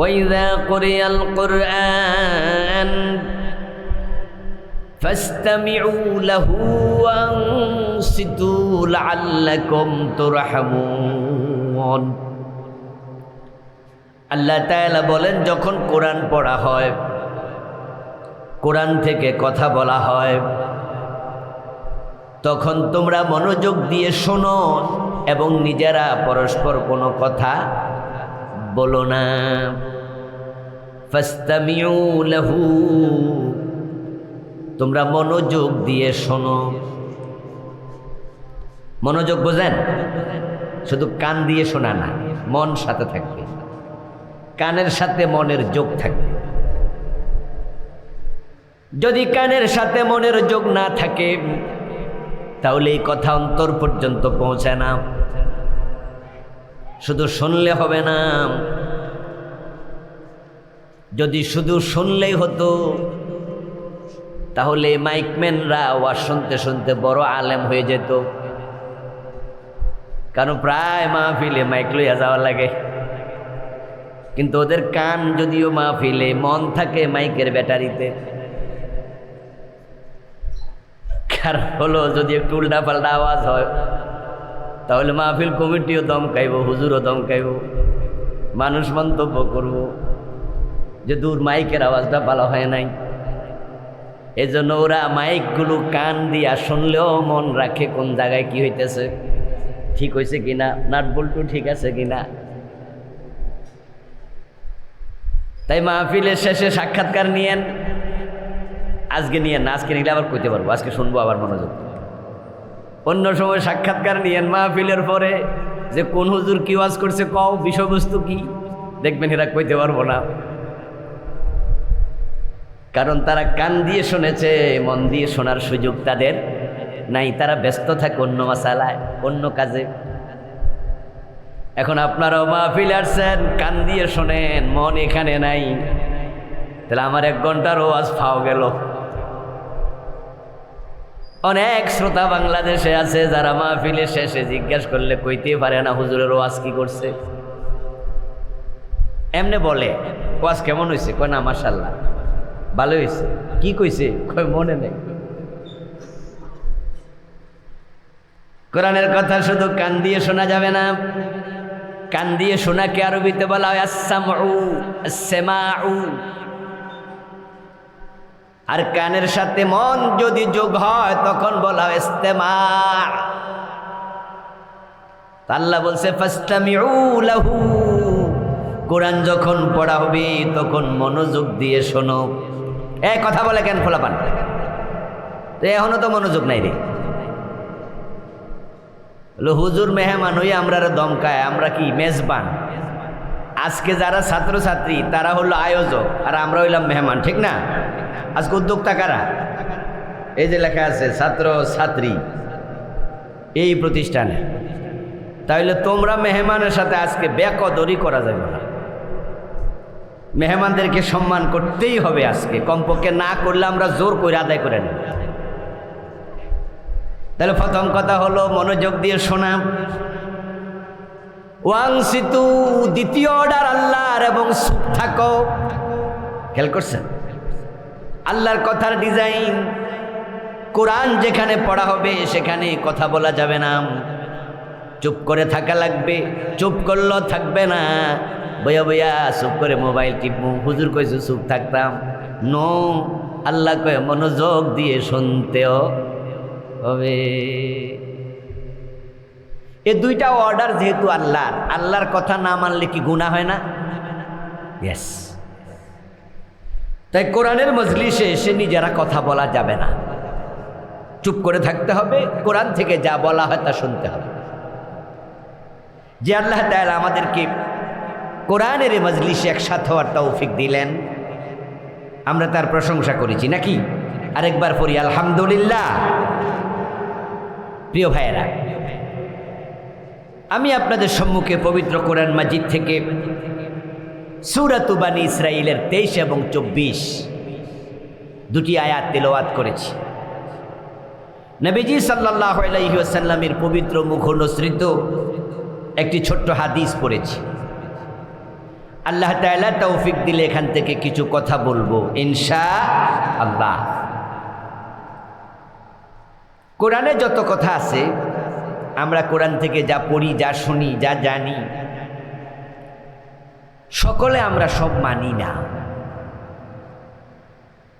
وإذا قرئ القرآن فاستمعوا له وأنصتوا لعلكم ترحمون। আল্লাহ তাআলা বলেন, যখন কোরআন পড়া হয়, কোরআন থেকে কথা বলা হয়, তখন তোমরা মনোযোগ দিয়ে শোনো এবং নিজেরা পরস্পর কোনো কথা বলো না। ফাস্তামিউ লাহু, তোমরা মনোযোগ দিয়ে শোনো। মনোযোগ বোঝেন? শুধু কান দিয়ে শোনা না, মন সাথে থাকবে, কানের সাথে মনের যোগ থাকবে। যদি কানের সাথে মনের যোগ না থাকে, তাহলে এই কথা অন্তর পর্যন্ত পৌঁছায় না। শুধু শুনলে হবে না। যদি শুধু শুনলেই হতো, তাহলে মাইকম্যানরা ওয়াজ শুনতে শুনতে বড় আলেম হয়ে যেত। কারণ প্রায় মাহফিলে মাইক লইয়া যাওয়া লাগে, কিন্তু ওদের কান যদিও মাহফিলে, মন থাকে মাইকের ব্যাটারিতে। কারণ হলো, যদি একটু উল্টা পাল্টা আওয়াজ হয়, তাহলে মাহফিল কমিটিও দমকাইব, হুজুরও দমকাইব, মানুষ মন্তব্য করব যে দূর মাইকের আওয়াজটা ভালো হয় নাই। এজন্য ওরা মাইকগুলো কান দিয়া শুনলেও মন রাখে কোন জায়গায় কি হইতেছে, ঠিক হয়েছে কিনা, নাট বল্টু ঠিক আছে কিনা। তাই মাহফিলের শেষে সাক্ষাৎকার নিয়েন, আজকে নিয়েন না, আজকে নিলে আবার কইতে পারবো, আজকে শুনবো আবার মনোযোগ। অন্য সময় সাক্ষাৎকার নিয়েন মাহফিলের পরে, যে কোন হুজুর কি ওয়াজ করছে, কও বিষয়বস্তু কি, দেখবেন এরা কইতে পারবো না। কারণ তারা কান দিয়ে শুনেছে, মন দিয়ে শোনার সুযোগ তাদের নাই। তারা ব্যস্ত থাকে অন্য মাসালায়, অন্য কাজে। এখন আপনারাও মাহফিল আসছেন, কান দিয়ে শোনেন, মন এখানে নাই, তাহলে আমার 1 ঘন্টার ওয়াজ ফাও গেল। অনেক শ্রোতা বাংলাদেশে আছে যারা মাহফিলের শেষে জিজ্ঞেস করলে কইতে পারে না হুজুরের ওয়াজ কি করছে। এমনি বলে, ওয়াজ কেমন হয়েছে, কয় না মাশাআল্লাহ ভালো হয়েছে। কি কইছে, কয় মনে নেই। কোরআনের কথা শুধু কান দিয়ে শোনা যাবে না। কান দিয়ে শোনাকে আরবিতে বলা হয় আস-সামউ, আস-সামাউ। আর কানের সাথে মন যদি যোগ হয়, তখন বলা হয় ইস্তেমা'। আল্লাহ বলছে ফাস্তামিউ লাহু, কোরআন যখন পড়া হবে তখন মনোযোগ দিয়ে শোনো। এই কথা বলে কেন ফোলাপান, এখনো তো মনোযোগ নাই রে। হুজুর মেহমান হই আমরা দমকায়, আমরা কি মেজবান। আজকে যারা ছাত্রছাত্রী তারা হলো আয়োজক, আর আমরা হইলাম মেহমান, ঠিক না? আজকে উদ্যোক্তা কারা? এই যে লেখা আছে ছাত্র ছাত্রী এই প্রতিষ্ঠানে। তাহলে তোমরা মেহমানের সাথে আজকে বেকদরি করা যাবে না। মেহমানদেরকে সম্মান করতেই হবে আজকে, কমপক্ষে না করলে আমরা জোর করে আদায় করে নেব। তাহলে প্রথম কথা হলো মনোযোগ দিয়ে শোনা। ওয়াংসিতু, দ্বিতীয় অর্ডার আল্লাহর, এবং চুপ থাকো। খেয়াল করছেন আল্লাহর কথার ডিজাইন? কোরআন যেখানে পড়া হবে সেখানে কথা বলা যাবে না, চুপ করে থাকা লাগবে। চুপ করলেও থাকবে না, বইয়া বইয়া চুপ করে মোবাইল টিপবো, হুজুর কইছে চুপ থাকতাম। নো, আল্লাহ কয়ে মনোযোগ দিয়ে শুনতেও হবে। এ দুইটা অর্ডার যেহেতু আল্লাহর কথা না মানলে কি গুনাহ হয় না? ইয়েস। তাই কোরআনের মজলিসে এসে নিজেরা কথা বলা যাবে না, চুপ করে থাকতে হবে। কোরআন থেকে যা বলা হয় তা শুনতে হবে। যে আল্লাহ তাআলা আমাদেরকে কোরআনের মজলিসে একসাথে হওয়ার তৌফিক দিলেন, আমরা তার প্রশংসা করেছি নাকি? আরেকবার পড়ি আলহামদুলিল্লাহ। প্রিয় ভাইয়েরা, আমি আপনাদের সম্মুখে পবিত্র কোরআন মাজিদ থেকে সূরাত বানী ইসরাঈলের 23 এবং 24 দুটি আয়াত তেলাওয়াত করেছি। নবীজি সাল্লাল্লাহু আলাইহি ওয়াসাল্লামের পবিত্র মুখ অনুসৃত একটি ছোট্ট হাদিস পড়েছি। আল্লাহ তাআলা তৌফিক দিলে এখান থেকে কিছু কথা বলবো ইনশাআল্লাহ। কোরআনে যত কথা আছে, আমরা কোরআন থেকে যা পড়ি, যা শুনি, যা জানি, সকলে আমরা সব মানি না।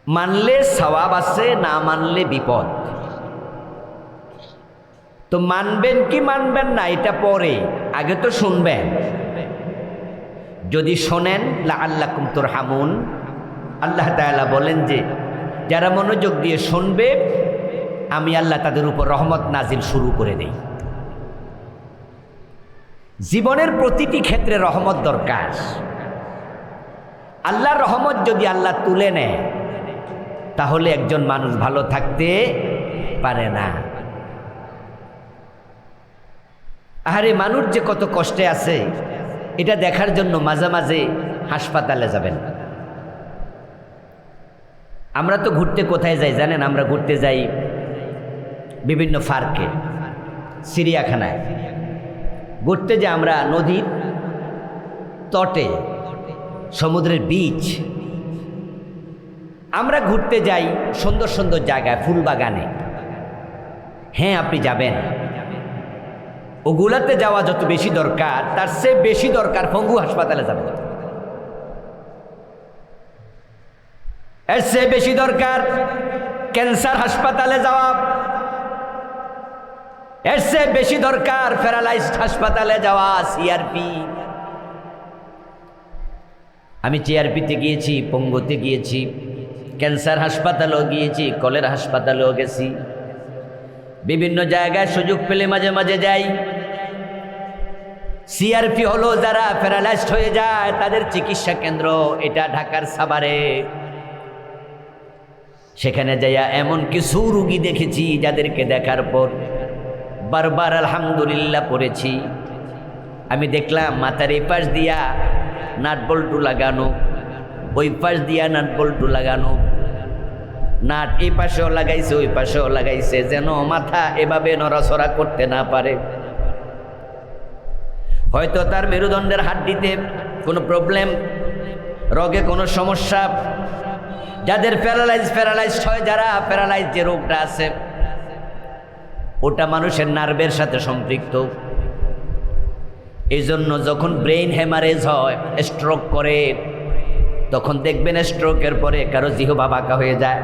মানলে সওয়াব আছে, না মানলে বিপদ। তো মানবেন কি মানবেন না এটা পরে, আগে তো শুনবেন। যদি শোনেন লাআল্লাকুম তুরহামুন, আল্লাহ তাআলা বলেন যে যারা মনোযোগ দিয়ে শুনবে আমি আল্লাহ তাদের উপর রহমত নাজিল শুরু করে দেই। জীবনের প্রতিটি ক্ষেত্রে রহমত দরকার। আল্লাহর রহমত যদি আল্লাহ তুলে নেয় তাহলে একজন মানুষ ভালো থাকতে পারে না। আরে মানুষ যে কত কষ্টে আছে এটা দেখার জন্য মাঝে মাঝে হাসপাতালে যাবেন। আমরা তো ঘুরতে কোথায় যাই জানেন? আমরা ঘুরতে যাই বিভিন্ন পার্কে, চিড়িয়াখানায়। ঘুরতে যে আমরা নদীর তটে, সমুদ্রের বিচ, আমরা ঘুরতে যাই সুন্দর সুন্দর জায়গায়, ফুল বাগানে। হ্যাঁ, আপনি যাবেন। ওগুলাতে যাওয়া যত বেশি দরকার তার চেয়ে বেশি দরকার পঙ্গু হাসপাতালে যাবেন। এর চেয়ে বেশি দরকার ক্যান্সার হাসপাতালে যাওয়া। এর চেয়ে বেশি দরকার প্যারালাইজড হাসপাতালে যাওয়া, সিআরপি। আমি সিআরপিতে গিয়েছি, পঙ্গুতে গিয়েছি, ক্যান্সার হাসপাতালেও গিয়েছি, কলেরা হাসপাতালেও গেছি। বিভিন্ন জায়গায় সুযোগ পেলে মাঝে মাঝে যাই। সিআরপি হলো যারা প্যারালাইজড হয়ে যায় তাদের চিকিৎসা কেন্দ্র, এটা ঢাকার সাভারে। সেখানে যাইয়া এমন কিছু রুগী দেখেছি যাদেরকে দেখার পর বারবার আলহামদুলিল্লাহ পড়েছি। আমি দেখলাম মাথার এই পাশ দিয়া নাট বল্টু লাগানো, ওই পাশ দিয়া নাট বল্টু লাগানো, নাট এই পাশেও লাগাইছে ওই পাশেও লাগাইছে, যেন মাথা এভাবে নড়াচড়া করতে না পারে। হয়তো তার মেরুদণ্ডের হাড্ডিতে কোনো প্রবলেম, রোগে কোনো সমস্যা। যাদের প্যারালাইজড হয়, যারা প্যারালাইজ যে রোগটা আছে ওটা মানুষের নার্ভের সাথে সম্পৃক্ত। এই জন্য যখন ব্রেইন হ্যামারেজ হয়, স্ট্রোক করে, তখন দেখবেন স্ট্রোকের পরে কারো জিহ্বা বাঁকা হয়ে যায়,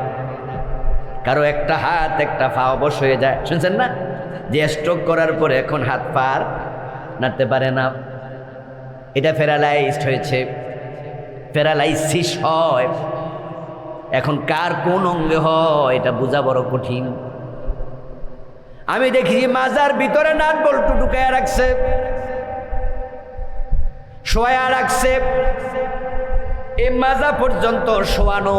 কারো একটা হাত একটা পা অবশ হয়ে যায়। শুনছেন না যে স্ট্রোক করার পরে এখন হাত পা নাড়তে পারে না? এটা প্যারালাইজড হয়েছে, প্যারালাইসিস হয়। এখন কার কোন অঙ্গে হয় এটা বোঝা বড় কঠিন। আমি দেখি মাজার ভিতরে নাট বল্টু ঢুকাইয়া রাখছে, শোয়া রাখছে, এই মাজা পর্যন্ত শোয়ানো,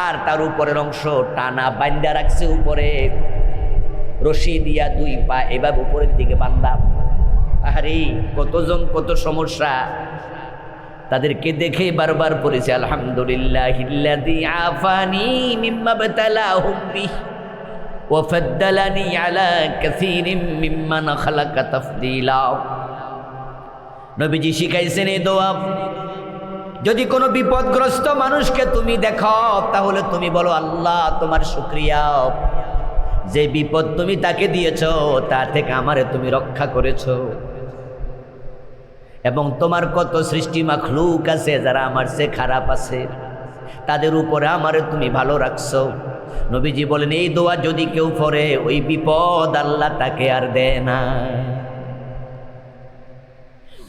আর তার উপরের অংশ টানা বান্ধা রাখছে, উপরে রশি দিয়া দুই পা এভাবে উপরের দিকে বান্ধা। আরে কতজন কত সমস্যা, তাদেরকে দেখে বারবার পড়েছে আলহামদুলিল্লাহিল্লাযী আফানি মিম্মা বতালাহুম বিহি ওয়া ফাদ্দালানি আলা কাসীরিম মিম্মান খালাকা তাফদীলা। নবীজি শিখাইছেন এই দোয়া, যদি কোনো বিপদগ্রস্ত মানুষকে তুমি দেখো তাহলে তুমি বলো আল্লাহ তোমার শুকরিয়া, যে বিপদ তুমি তাকে দিয়েছো তা থেকে আমারে তুমি রক্ষা করেছো, এবং তোমার কত সৃষ্টি মাখলুক আছে যারা আমার চেয়ে খারাপ আছে, তাদের উপরে আমারে তুমি ভালো রাখছো। নবীজি বলেন এই দোয়া যদি কেউ পড়ে ওই বিপদ আল্লাহ তাকে আর দেয় না।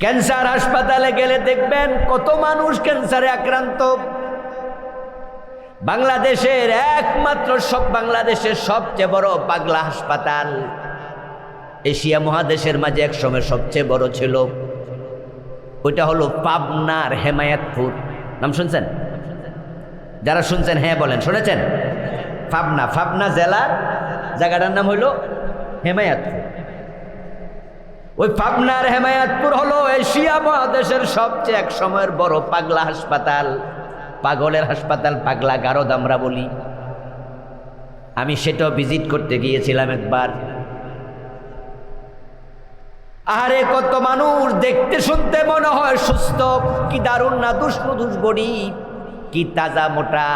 ক্যান্সার হাসপাতালে গেলে দেখবেন কত মানুষ ক্যান্সারে আক্রান্ত। বাংলাদেশের একমাত্র, বাংলাদেশের সবচেয়ে বড় পাগলা হাসপাতাল, এশিয়া মহাদেশের মাঝে একসময় সবচেয়ে বড় ছিল, ওইটা হলো পাবনার হেমায়েতপুর। নাম শুনছেন? যারা শুনছেন হ্যাঁ বলেন, শুনেছেন? পাবনা জেলার জায়গাটার নাম হইল হেমায়েতপুর। ওই পাবনার হেমায়েতপুর হলো এশিয়া মহাদেশের সবচেয়ে এক সময়ের বড় পাগলা হাসপাতাল, পাগলের হাসপাতাল, পাগলা গারদ আমরা বলি। আমি সেটাও ভিজিট করতে গিয়েছিলাম একবার। আরে কত মানুষ দেখতে শুনতে মনে হয় সুস্থ, কি দারুণ না দুষ বডি, কি তাজা মোটা,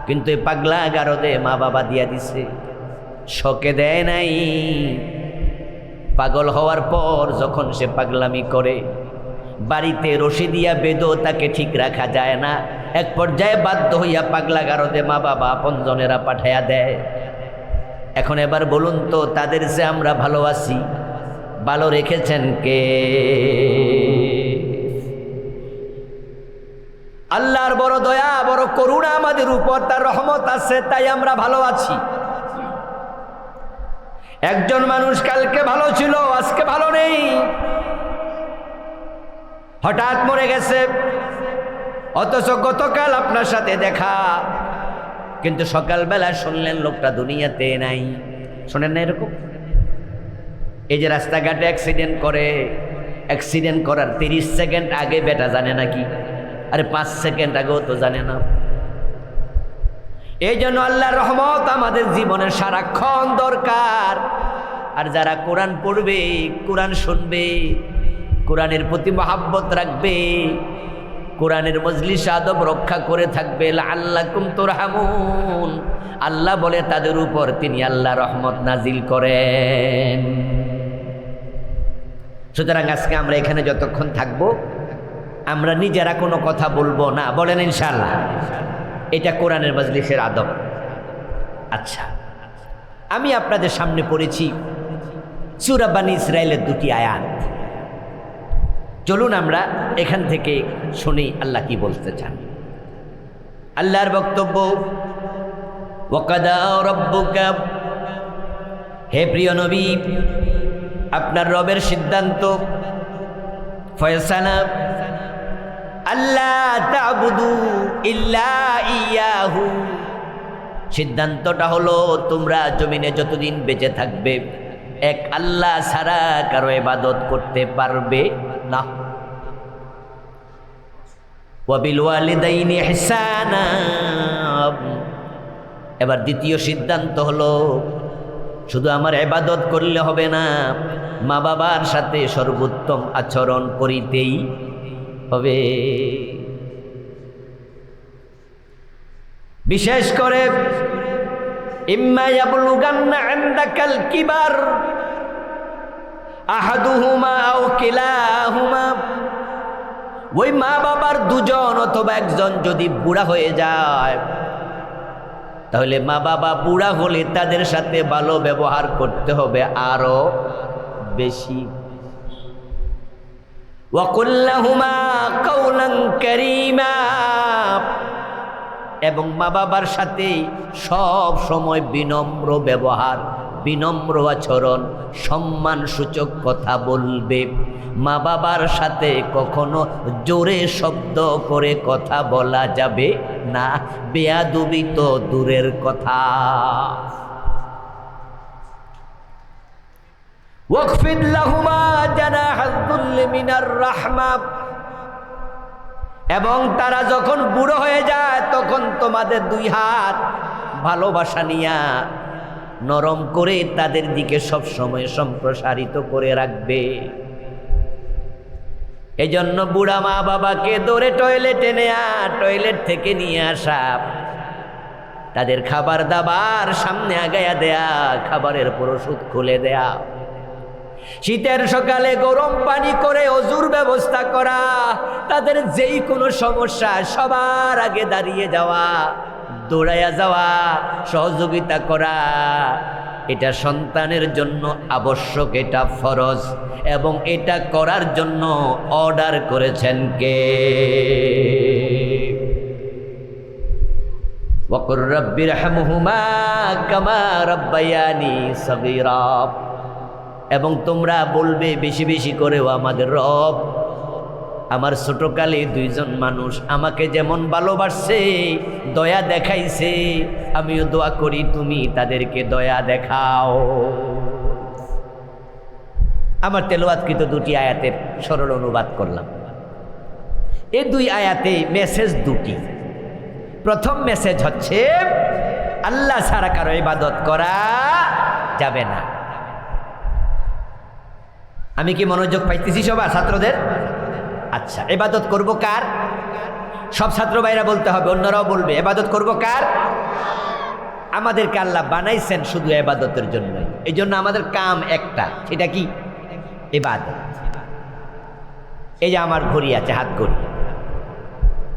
কিন্তু এই পাগলা গারদে মা বাবা দিয়া দিছে, শকে দেয় নাই। পাগল হওয়ার পর যখন সে পাগলামি করে, বাড়িতে রশি দিয়া বেদো তাকে ঠিক রাখা যায় না, এক পর্যায়ে বাধ্য হইয়া পাগলা গারদে মা বাবা আপনজনেরা পাঠাইয়া দেয়। এখন এবার বলুন তো, তাদের যে আমরা ভালো আছি, ভালো রেখেছেন কে? আল্লাহর বড় দয়া, বড় করুণা আমাদের উপর, তার রহমত আছে, তাই আমরা ভালো আছি। একজন মানুষ কালকে ভালো ছিল, আজকে ভালো নেই, হঠাৎ মরে গেছে, অথচ গতকাল আপনার সাথে দেখা, কিন্তু সকালবেলা শুনলেন লোকটা দুনিয়াতে নাই। শোনেন না এরকম? এই যে রাস্তাঘাটে অ্যাক্সিডেন্ট করে, অ্যাক্সিডেন্ট করার 30 সেকেন্ড আগে বেটা জানে নাকি? আরে 5 সেকেন্ড আগেও তো জানে না। এই জন্য আল্লাহর রহমত আমাদের জীবনের সারাক্ষণ দরকার। আর যারা কোরআন পড়বে, কোরআন শুনবে, কোরআনের প্রতি মহাব্বত রাখবে, কোরআনের মজলিস আদব রক্ষা করে থাকবে, লাআল্লাকুম তুরহামুন, আল্লাহ বলে তাদের উপর তিনি আল্লাহ রহমত নাজিল করেন। সুতরাং আজকে আমরা এখানে যতক্ষণ থাকবো, আমরা নিজেরা কোনো কথা বলবো না, বলেন ইনশাআল্লাহ। এটা কোরআনের মজলিসের আদব। আচ্ছা, আমি আপনাদের সামনে পড়েছি সূরা বনী ইসরাঈলের 2টি আয়াত। চলুন আমরা এখান থেকে শুনি আল্লাহ কি বলতে চান। আল্লাহর বক্তব্য, ওয়াকাদা রাব্বুকা, হে প্রিয় নবী, আপনার রবের সিদ্ধান্ত, ফয়সালা, আল্লাহ তা'বুদু ইল্লা ইয়াহু, সিদ্ধান্তটা হলো তোমরা জমিনে যতদিন বেঁচে থাকবে এক আল্লাহ ছাড়া কারো ইবাদত করতে পারবে না। ওয়া বিল ওয়ালিদাইনি ইহসানা, এবার দ্বিতীয় সিদ্ধান্ত হলো শুধু আমার ইবাদত করলে হবে না, মা বাবার সাথে সর্বোত্তম আচরণ করিতেই হবে। বিশেষ করে ইম্মা ইয়াবলুগান্না ইনদাকাল কিবার আহাদুহুমা আও কিলাহুমা, ওই মা বাবার দুজন অথবা একজন যদি বুড়া হয়ে যায়, তাহলে মা বাবা বুড়া হলে তাদের সাথে ভালো ব্যবহার করতে হবে আরো বেশি। ওয়া কুল্লাহুমা কাওলান কারীমা, এবং মা বাবার সাথে সব সময় বিনম্র ব্যবহার, বিনম্র আচরণ, সম্মানসূচক কথা বলবে। মা বাবার সাথে কখনো জোরে শব্দ করে কথা বলা যাবে না, বেয়াদবি তো দূরের কথা। ওয়াকফিদ লাহুমা জানাহাদ যুল্লি মিনার রাহমা, এবং তারা যখন বুড়ো হয়ে যায় তখন তোমাদের 2 হাত ভালোবাসা নিয়া নরম করে তাদের দিকে সব সময় সম্প্রসারিত করে রাখবে। এজন্য বুড়া মা বাবাকে দৌড়ে টয়লেটে নেয়া, টয়লেট থেকে নিয়ে আসা, তাদের খাবার দাবার সামনে আগায়া দেয়া, খাবারের পর ওষুধ খুলে দেয়া, শীতের সকালে গরম পানি করে অজুর ব্যবস্থা করা, তাদের যেই কোনো সমস্যা সবার আগে দাঁড়িয়ে যাওয়া, দৌড়াইয়া যাওয়া, সহযোগিতা করা, এটা সন্তানের জন্য আবশ্যক, এটা ফরজ, এবং এটা করার জন্য অর্ডার করেছেন কে? ওয়াকুর রাব্বিরহামহুমা কামা রাব্বায়ানি সগীরা, এবং তোমরা বলবে বেশি বেশি করেও, আমাদের রব আমার ছোটকালে 2 জন মানুষ আমাকে যেমন ভালোবাসছে, দয়া দেখাইছে, আমিও দোয়া করি তুমি তাদেরকে দয়া দেখাও। আমার তেলাওয়াতকৃত 2টি আয়াতের সরল অনুবাদ করলাম। এই 2 আয়াতে মেসেজ 2টি। প্রথম মেসেজ হচ্ছে আল্লাহ ছাড়া কারো ইবাদত করা যাবে না। আমি কি মনোযোগ পাইতেছি সবার ছাত্রদের? আচ্ছা, ইবাদত করব কার? সব ছাত্র ভাইরা বলতে হবে, অন্যরাও বলবে। ইবাদত করব কার? আমাদেরকে আল্লাহ বানাইছেন শুধু ইবাদতের জন্য। এই জন্য আমাদের কাম একটা, সেটা কি? ইবাদত। এই যে আমার ঘড়ি আছে, হাত ঘড়ি,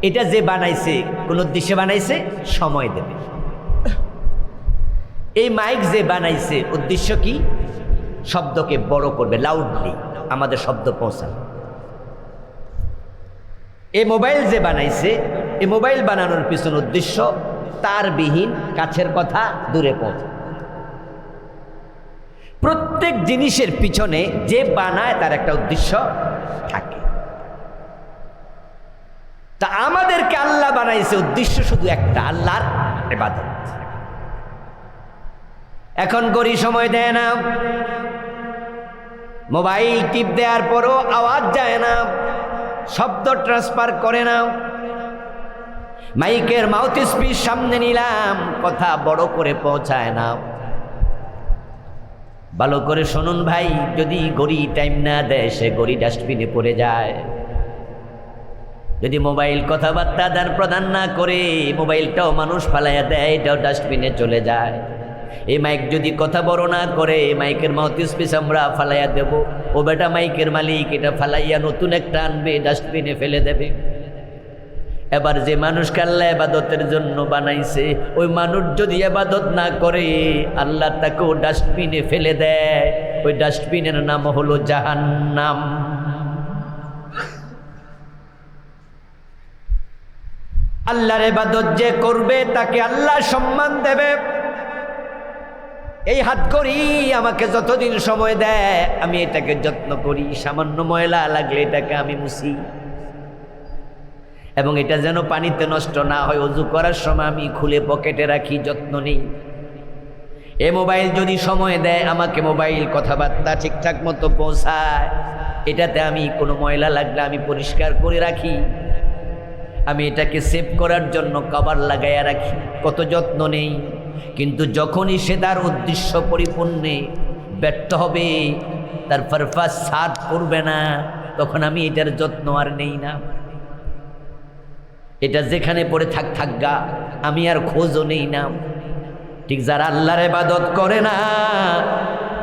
এটা যে বানাইছে কোন উদ্দেশ্যে বানাইছে? সময় দেবে। এই মাইক যে বানাইছে উদ্দেশ্য কি? শব্দকে বড় করবে, লাউডলি আমাদের শব্দ পৌঁছাবে। এই মোবাইল যে বানাইছে, এই মোবাইল বানানোর পিছন উদ্দেশ্য তারবিহীন কাছের কথা দূরে পৌঁছে। প্রত্যেক জিনিসের পিছনে যে বানায় তার একটা উদ্দেশ্য থাকে। তা আমাদেরকে আল্লাহ বানাইছে উদ্দেশ্য শুধু একটা, আল্লাহর ইবাদত। এখন ঘড়ি সময় দেয় না, মোবাইল টিপ দেওয়ার পরও আওয়াজ যায় না, শব্দ ট্রান্সফার করে না। মাইকের মাউথ স্পিচ সামনে নিলাম, কথা বড় করে পৌঁছায় না। ভালো করে শুনুন ভাই, যদি ঘড়ি টাইম না দেয় সে ঘড়ি ডাস্টবিনে পড়ে যায়। যদি মোবাইল কথাবার্তা আদান প্রদান না করে মোবাইলটাও মানুষ ফালাইয়া দেয়, এটাও ডাস্টবিনে চলে যায়। এই মাইক যদি কথা বড় না করে, মাইকের মাউথ স্পিচ আমরা ফালাইয়া দেব, ও বেটা মাইকের মালিক এটা ফালাইয়া নতুন একটা আনবে, ডাস্টবিনে ফেলে দেবে। এবার যে মানুষকে আল্লাহ ইবাদতের জন্য বানাইছে, ওই মানুষ যদি ইবাদত না করে আল্লাহ তাকেও ডাস্টবিনে ফেলে দেয়। ওই ডাস্টবিনের নাম হলো জাহান্নাম। আল্লাহর ইবাদত যে করবে তাকে আল্লাহ সম্মান দেবে। এই হাত করি আমাকে যতদিন সময় দেয় আমি এটাকে যত্ন করি, সামান্য ময়লা লাগলে এটাকে আমি মুছি, এবং এটা যেন পানিতে নষ্ট না হয়। ওযু করার সময় আমি খুলে পকেটে রাখি, যত্ন নেই। এ মোবাইল যদি সময় দেয় আমাকে, মোবাইল কথাবার্তা ঠিকঠাক মতো পৌঁছায়, এটাতে আমি কোনো ময়লা লাগলে আমি পরিষ্কার করে রাখি। আমি এটাকে সেভ করার জন্য কভার লাগাইয়া রাখি, কত যত্ন নেই। কিন্তু যখনই সে তার উদ্দেশ্য পরিপূর্ণে ব্যর্থ হবে, তার পারপাস সার্ভ করবে না, তখন আমি এটার যত্ন আর নেই না। এটা যেখানে পড়ে থাকগা, আমি আর খোঁজও নেই না। ঠিক যারা আল্লাহর ইবাদত করে না,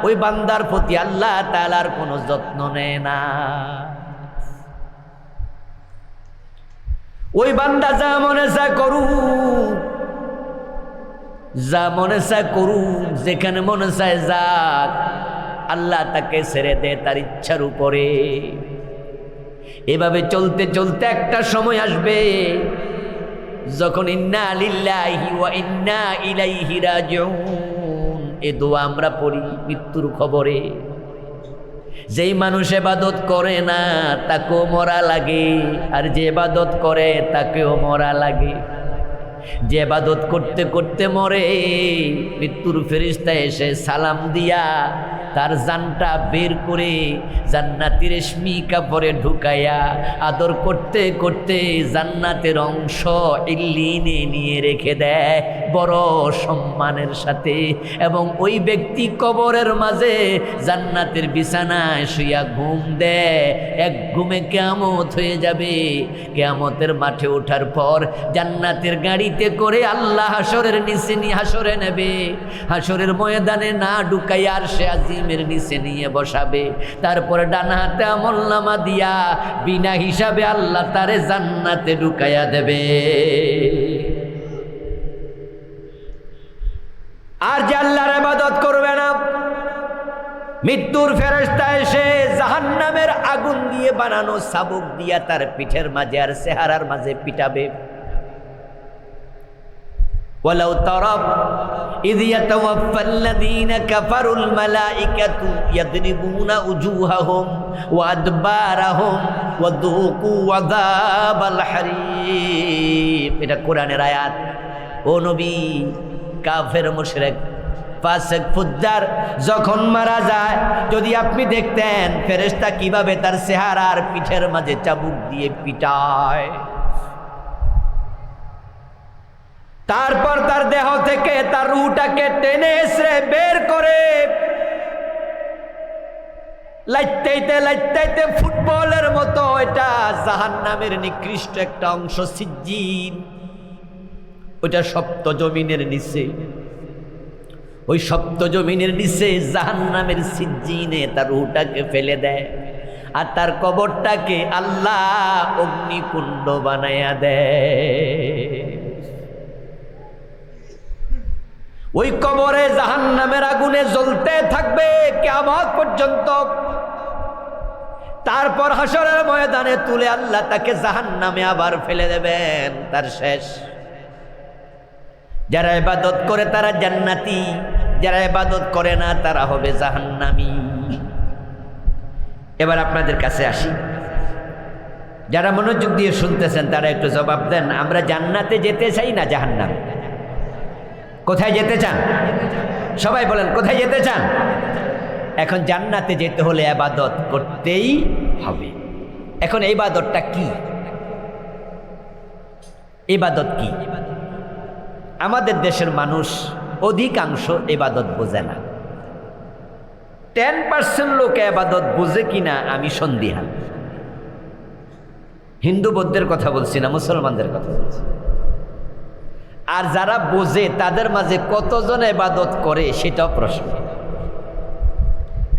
ওই বান্দার প্রতি আল্লাহ তাআলার কোনো যত্ন নেয় না। ওই বান্দা যা মনে চায় করুক, যা মনে চায় করুক, যেখানে মনে চায় যাক, আল্লাহ তাকে ছেড়ে দেয় তার ইচ্ছার উপরে। এভাবে চলতে চলতে একটা সময় আসবে যখন ইন্না লিল্লাহি ওয়া ইন্না ইলাইহি রাজিউন এ দোয়া আমরা পড়ি মৃত্যুর খবরে। যেই মানুষ ইবাদত করে না তাকেও মরা লাগে, আর যে ইবাদত করে তাকেও মরা লাগে। যে ইবাদত করতে করতে মরে, মৃত্যুর ফেরেশতা এসে সালাম দিয়া তার জানটা বের করে জান্নাতি রেশমি কাপড়ে ঢুকাইয়া আদর করতে করতে জান্নাতের অংশ ইল্লিনে নিয়ে রেখে দেয় বড় সম্মানের সাথে। এবং ওই ব্যক্তি কবরের মাঝে জান্নাতের বিছানায় শুইয়া ঘুম দেয়। এক ঘুমে কিয়ামত হয়ে যাবে। কিয়ামতের মাঠে ওঠার পর জান্নাতের গাড়িতে করে আল্লাহ হাসরের নিচে নিয়ে হাসরে নেবে। হাসরের ময়দানে না ঢুকাইয়া আরশে আজিমের নিচে নিয়ে বসাবে। তারপরে ডান হাতে আমলনামা দিয়া বিনা হিসাবে আল্লাহ তারে জান্নাতে ঢুকাইয়া দেবে। আর যে আল্লাহর ইবাদত করবে না, মৃত্যুর ফেরেশতা এসে জাহান্নামের আগুন দিয়ে বানানো চাবুক দিয়া তার পিঠের মাঝে আর চেহারার মাঝে পিটাবে। ওয়ালাউ তারা ইয ইয়াতাওয়াফাল্লাযীনা কাফারুল মালাইকাতু ইয়াদরিবুনা উজুহাহুম ওয়া আদবারাহুম ওয়া যুকু আযাবাল হারিক। এটা কোরআনের আয়াত। ও নবী, কাফের মুশরিক ফাসিক ফুজ্জার যখন মারা যায়, যদি আপনি দেখতেন ফেরেশতা কিভাবে তার চেহারার পিঠের মাঝে চাবুক দিয়ে পিটায়, তারপর তার দেহ থেকে তার রূহটাকে টেনে এসে বের করে লাইতে ফুটবলের মতো এটা জাহান্নামের নিকৃষ্ট একটা অংশ সিজ্জিন। ওইটা সপ্ত জমিনের নিচে, ওই সপ্ত জমিনের নিচে জাহান্নামের সিজ্জিনে তার রূহটাকে ফেলে দেয়, আর তার কবরটাকে আল্লাহ অগ্নিকুণ্ড বানায়া দেয়। ওই কবরে জাহান্নামের আগুনে জ্বলতে থাকবে কিয়ামত পর্যন্ত। তারপর হাসরের ময়দানে তুলে আল্লাহ তাকে জাহান্নামে আবার ফেলে দেবেন, তার শেষ। যারা ইবাদত করে তারা জান্নাতি, যারা ইবাদত করে না তারা হবে জাহান্নামী। এবার আপনাদের কাছে আসি, যারা মনোযোগ দিয়ে শুনতেছেন তারা একটু জবাব দেন, আমরা জান্নাতে যেতে চাই না জাহান্নামে? কোথায় যেতে চান? সবাই বলেন, কোথায় যেতে চান? এখন জান্নাতে যেতে হলে ইবাদত করতেই হবে। এখন ইবাদতটা কি? ইবাদত কি? আমাদের দেশের মানুষ অধিকাংশ ইবাদত বোঝে না। 10% লোক ইবাদত বুঝে কিনা আমি সন্দিহান। হিন্দু বৌদ্ধের কথা বলছি না, মুসলমানদের কথা বলছি। আর যারা বোঝে তাদের মাঝে কতজন ইবাদত করে সেটাও প্রশ্ন।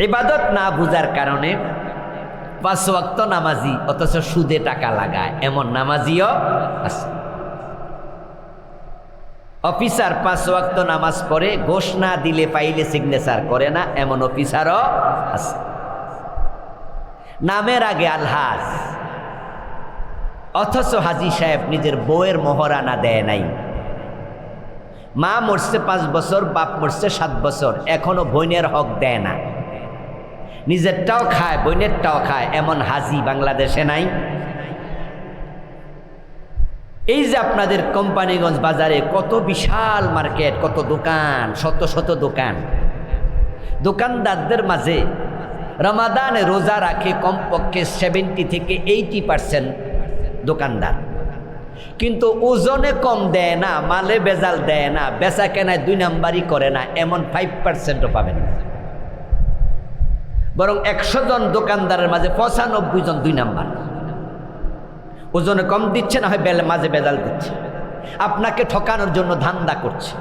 ইবাদত না বুঝার কারণে 5 ওয়াক্ত নামাজি অথচ সুদে টাকা লাগায়, এমন নামাজিও আছে। অফিসার 5 ওয়াক্ত নামাজ পড়ে, ঘোষ না দিলে পাইলে সিগনেচার করে না, এমন অফিসারও আছে। নামের আগে আলহাজ, অথচ হাজি সাহেব নিজের বউয়ের মোহরানা দেয় নাই। মা মরছে 5 বছর, বাপ মরছে 7 বছর, এখনো বোনের হক দেয় না। নিজেরটাও খায়, বোনেরটাও খায়, এমন হাজি বাংলাদেশে নাই। এই যে আপনাদের কোম্পানিগঞ্জ বাজারে কত বিশাল মার্কেট, কত দোকান, শত শত দোকান। দোকানদারদের মাঝে রমাদানে রোজা রাখে কমপক্ষে 70 থেকে 80% দোকানদার, কিন্তু ওজনে কম দেয় না, মালে বেজাল দেয় না, বেচা কেনায় 2 নাম্বারই করে না, এমন 5%ও পাবেন না। বরং 100 জন দোকানদারের মাঝে 95 জন 2 নাম্বার। ওজনে কম দিচ্ছে না হয় মাঝে বেজাল দিচ্ছে, আপনাকে ঠকানোর জন্য ধান্দা করছে।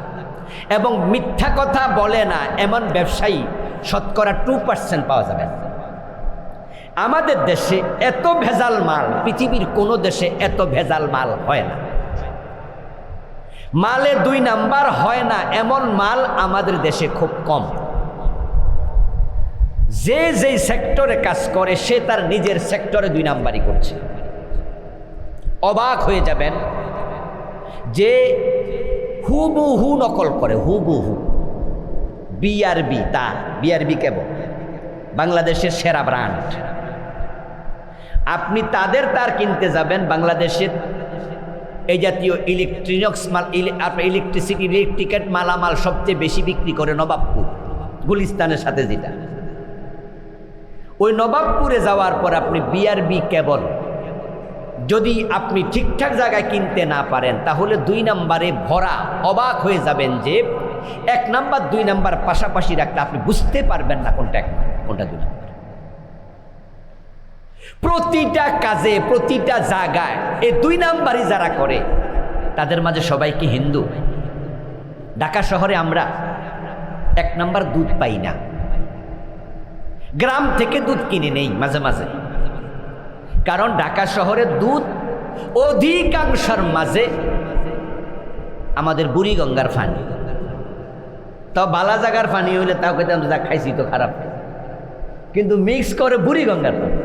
এবং মিথ্যা কথা বলে না এমন ব্যবসায়ী শতকরা 2% পাওয়া যাবে। আমাদের দেশে এত ভেজাল মাল, পৃথিবীর কোনো দেশে এত ভেজাল মাল হয় না। মালে 2 নাম্বার হয় না এমন মাল আমাদের দেশে খুব কম। যে যেই সেক্টরে কাজ করে সে তার নিজের সেক্টরে 2 নাম্বারই করছে। অবাক হয়ে যাবেন যে হুবহু নকল করে, হুবহু। বিআরবি, তার বিআরবি কেবল বাংলাদেশের সেরা ব্র্যান্ড। আপনি তাদের তার কিনতে যাবেন, বাংলাদেশের এই জাতীয় ইলেকট্রনিক্স মাল, ইলেকট্রিসিটি, ইলেকট্রিকের মালামাল সবচেয়ে বেশি বিক্রি করে নবাবপুর, গুলিস্তানের সাথে যেটা। ওই নবাবপুরে যাওয়ার পর আপনি বিআরবি কেবল যদি আপনি ঠিকঠাক জায়গায় কিনতে না পারেন তাহলে 2 নাম্বারে ভরা। অবাক হয়ে যাবেন যে 1 নাম্বার 2 নাম্বার পাশাপাশি রাখতে আপনি বুঝতে পারবেন না কোনটা 1 নাম্বার কোনটা 2 নাম্বার। প্রতিটা কাজে, প্রতিটা জায়গায় এই 2 নাম্বারই যারা করে তাদের মাঝে সবাই কি হিন্দু? ঢাকা শহরে আমরা 1 নাম্বার দুধ পাই না, গ্রাম থেকে দুধ কিনে নেই মাঝে মাঝে। কারণ ঢাকা শহরে দুধ অধিকাংশের মাঝে আমাদের বুড়িগঙ্গার পানি, তাও বালা জায়গার পানি হইলে তাও কেতাম যা খাইছি তো খারাপ, কিন্তু মিক্স করে বুড়িগঙ্গার পানি।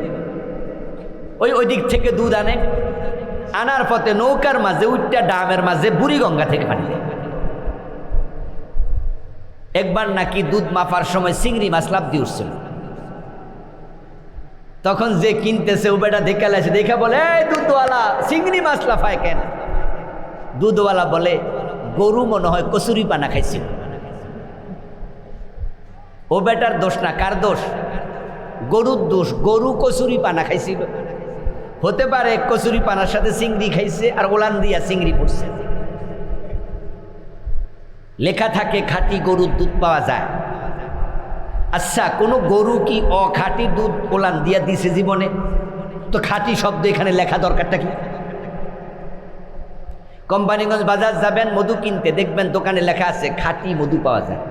ওই দিক থেকে দুধ আনে, আনার পথে নৌকার মাঝে উঠটা ডামের মাঝে বুড়িগঙ্গা থেকে পানি দেয়। একবার নাকি দুধ মাপার সময় চিংড়ি মাছ লাফ দিয়ে উঠছিল, তখন যে কিনতেছে ও বেটা দেখে লাইছে, দেখে বলে এই দুধওয়ালা চিংড়ি মাছ লাফায় কেন? দুধওয়ালা বলে গরু মনে হয় কচুরি পানা খাইছিল। ও বেটার দোষ না, কার দোষ? গরুর দোষ। গরু কচুরি পানা খাইছিল, হতে পারে কচুরি পানার সাথে চিংড়ি খাইছে আর ওলান দিয়া চিংড়ি পড়ছে। লেখা থাকে খাঁটি গরুর দুধ পাওয়া যায়। আচ্ছা, কোনো গরু কি অখাঁটি দুধ ওলান দিয়া দিছে জীবনে? তো খাঁটি শব্দ এখানে লেখা দরকারটা কি? কোম্পানিগঞ্জ বাজার যাবেন মধু কিনতে, দেখবেন দোকানে লেখা আছে খাঁটি মধু পাওয়া যায়।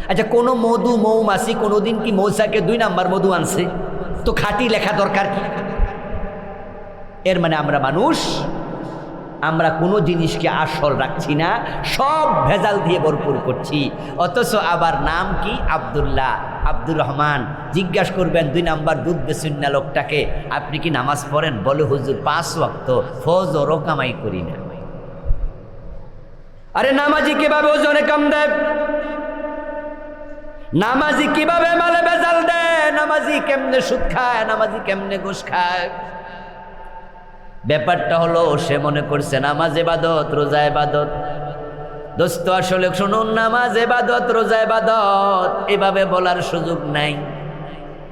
আচ্ছা, কোনো মৌমাছি কোনোদিন কি মৌচাকে 2 নাম্বার মধু আনছে? তো খাঁটি লেখা দরকার কি? এর মানে আমরা মানুষ, আমরা কোনো জিনিসকে আসল রাখছি না, সব ভেজাল দিয়ে ভরপুর করছি। অথচ আবার নাম কি? আব্দুল্লাহ, আব্দুর রহমান। জিজ্ঞাসা করবেন 2 নাম্বার দুধ বেচুন না লোকটাকে, আপনি কি নামাজ পড়েন? বলে হুজুর 5 ওয়াক্ত ফজরও কামাই করি না। আরে নামাজি কিভাবে ওজনে কম দেয়? নামাজি কিভাবে মালে ভেজাল দেয়? নামাজি কেমনে সুদ খায়? নামাজি কেমনে ঘুষ খায়? ব্যাপারটা হলো সে মনে করছে নামাজ ইবাদত, রোজা ইবাদত। দোস্ত আসলে শুনুন, নামাজ ইবাদত, রোজা ইবাদত এভাবে বলার সুযোগ নাই।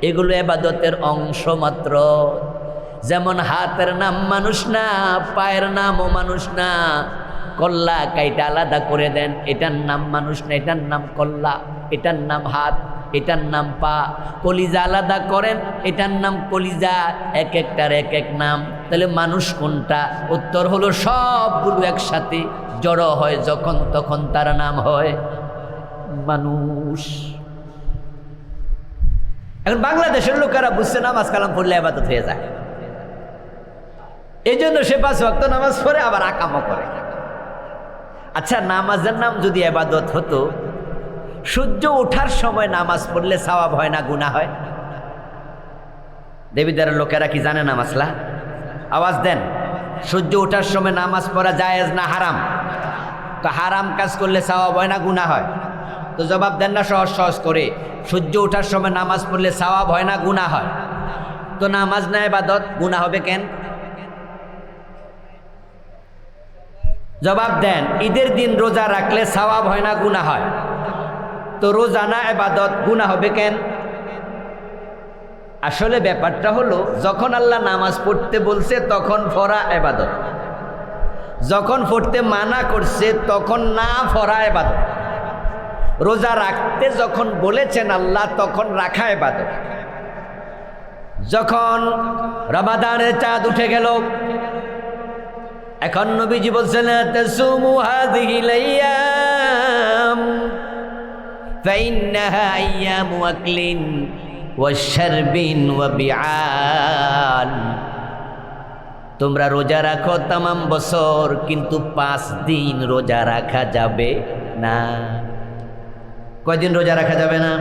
এগুলো ইবাদতের অংশ মাত্র। যেমন হাতের নাম মানুষ না, পায়ের নামও মানুষ না। কল্লা কাইটা আলাদা করে দেন, এটার নাম মানুষ না, এটার নাম কল্লা, এটার নাম হাত, এটার নাম পা। কলিজা আলাদা করেন, এটার নাম কলিজা। এক একটার এক এক নাম। তাহলে মানুষ কোনটা? উত্তর হলো সবগুলো একসাথে জড়ো হয় যখন, তখন তার নাম হয় মানুষ। এখন বাংলাদেশের লোকেরা বুঝছে নামাজ কালাম পড়লে ইবাদত হয়ে যায়, এই জন্য সে 5 ওয়াক্ত নামাজ পড়ে আবার আকামও করে। আচ্ছা, নামাজের নাম যদি ইবাদত হতো, সূর্য ওঠার সময় নামাজ পড়লে সওয়াব হয় না গুনাহ হয়? দেবীদারের লোকেরা কি জানে না মাসলা? আওয়াজ দেন। সূর্য ওঠার সময় নামাজ পড়া জায়েজ না হারাম? তো হারাম কাজ করলে সওয়াব হয় না গুনাহ হয়? তো জবাব দেন না সহজ সহজ করে। সূর্য ওঠার সময় নামাজ পড়লে সওয়াব হয় না গুনাহ হয়? তো নামাজ না ইবাদত, গুনাহ হবে কেন? জবাব দেন। ঈদের দিন রোজা রাখলে সওয়াব হয় না গুনাহ হয়? তো রোজা না ইবাদত, গুনাহ হবে কেন? আসলে ব্যাপারটা হলো, যখন আল্লাহ নামাজ পড়তে বলছে তখন পড়া ইবাদত, যখন পড়তে মানা করছে তখন না পড়া ইবাদত। রোজা রাখতে যখন বলেছেন আল্লাহ তখন রাখা ইবাদত। যখন রমাদানের চাঁদ উঠে গেল, এখন নবীজি বলছেন তাসুমু হাযিহিল আইয়াম ফাইন্নাহা আইয়ামু আকলিন ওয়া শারবিন ওয়া বিআল। তোমরা রোজা রাখো तमाम বছর, কিন্তু 5 দিন রোজা রাখা যাবে না। কয়দিন রোজা রাখা যাবে না?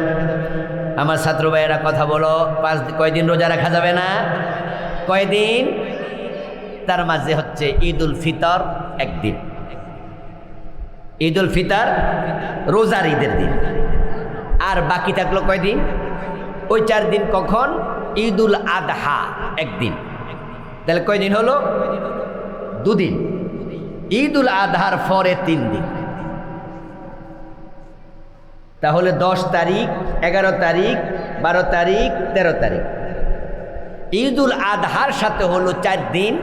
আমার ছাত্র ভাইয়েরা কথা বলো, কয়দিন রোজা রাখা যাবে না? কয়দিন? তার মাঝে হচ্ছে ঈদুল ফিতর একদিন, ঈদুল ফিতর রোজার ঈদের দিন, আর বাকি থাকলো কয়দিন? ওই 4 দিন কখন? ঈদুল আদহা একদিন। তাহলে কয়দিন হলো? 2 দিন। ঈদুল আদহার পরে 3 দিন। তাহলে 10 তারিখ, 11 তারিখ, 12 তারিখ, 13 তারিখ। ঈদুল আদহার সাথে হলো 4 দিন,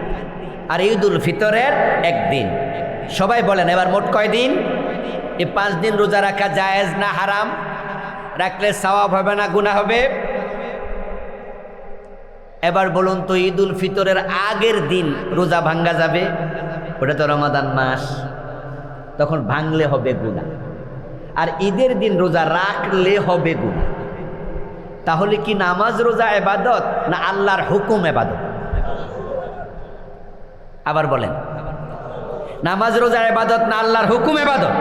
আর ঈদুল ফিতরের 1 দিন। সবাই বলেন এবার মোট কয়দিন? এই 5 দিন রোজা রাখা জায়েজ না হারাম? রাখলে সওয়াব হবে না গুনাহ হবে? এবার বলুন তো, ঈদুল ফিতরের আগের দিন রোজা ভাঙ্গা যাবে? ওটা তো রমাদান মাস, তখন ভাঙলে হবে গুনাহ। আর ঈদের দিন রোজা রাখলে হবে গুনাহ। তাহলে কি নামাজ রোজা ইবাদত না আল্লাহর হুকুম ইবাদত? আবার বলেন, নামাজ রোজা ইবাদত না আল্লাহর হুকুম ইবাদত?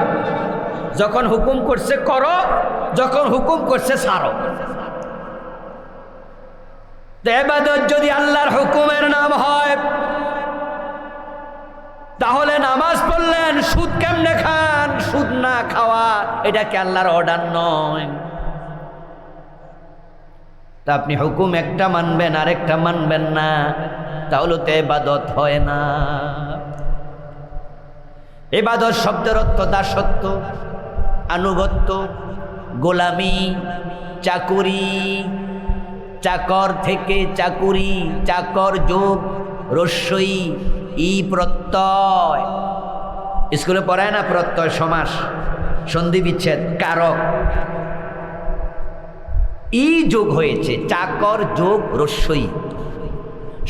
যখন হুকুম করছে করো, যখন হুকুম করছে ছাড়ো। তো ইবাদত যদি আল্লাহর হুকুমের নাম হয়, তাহলে নামাজ পড়লেন, সুদ কেমনে খান? সুদ না খাওয়া এটা কি আল্লাহর অর্ডার নয়? তা আপনি হুকুম একটা মানবেন আরেকটা মানবেন না, তাহলে তো ইবাদত হয় না। ইবাদত শব্দের অর্থ দাসত্ব, আনুগত্য, গোলামি, চাকুরি। চাকর থেকে চাকুরি, চাকর যোগ রস্যই ই প্রত্যয়। স্কুলে পড়ায় না প্রত্যয় সমাস, সন্ধি বিচ্ছেদ, কারক। ই যোগ হয়েছে, চাকর যোগ রস্যই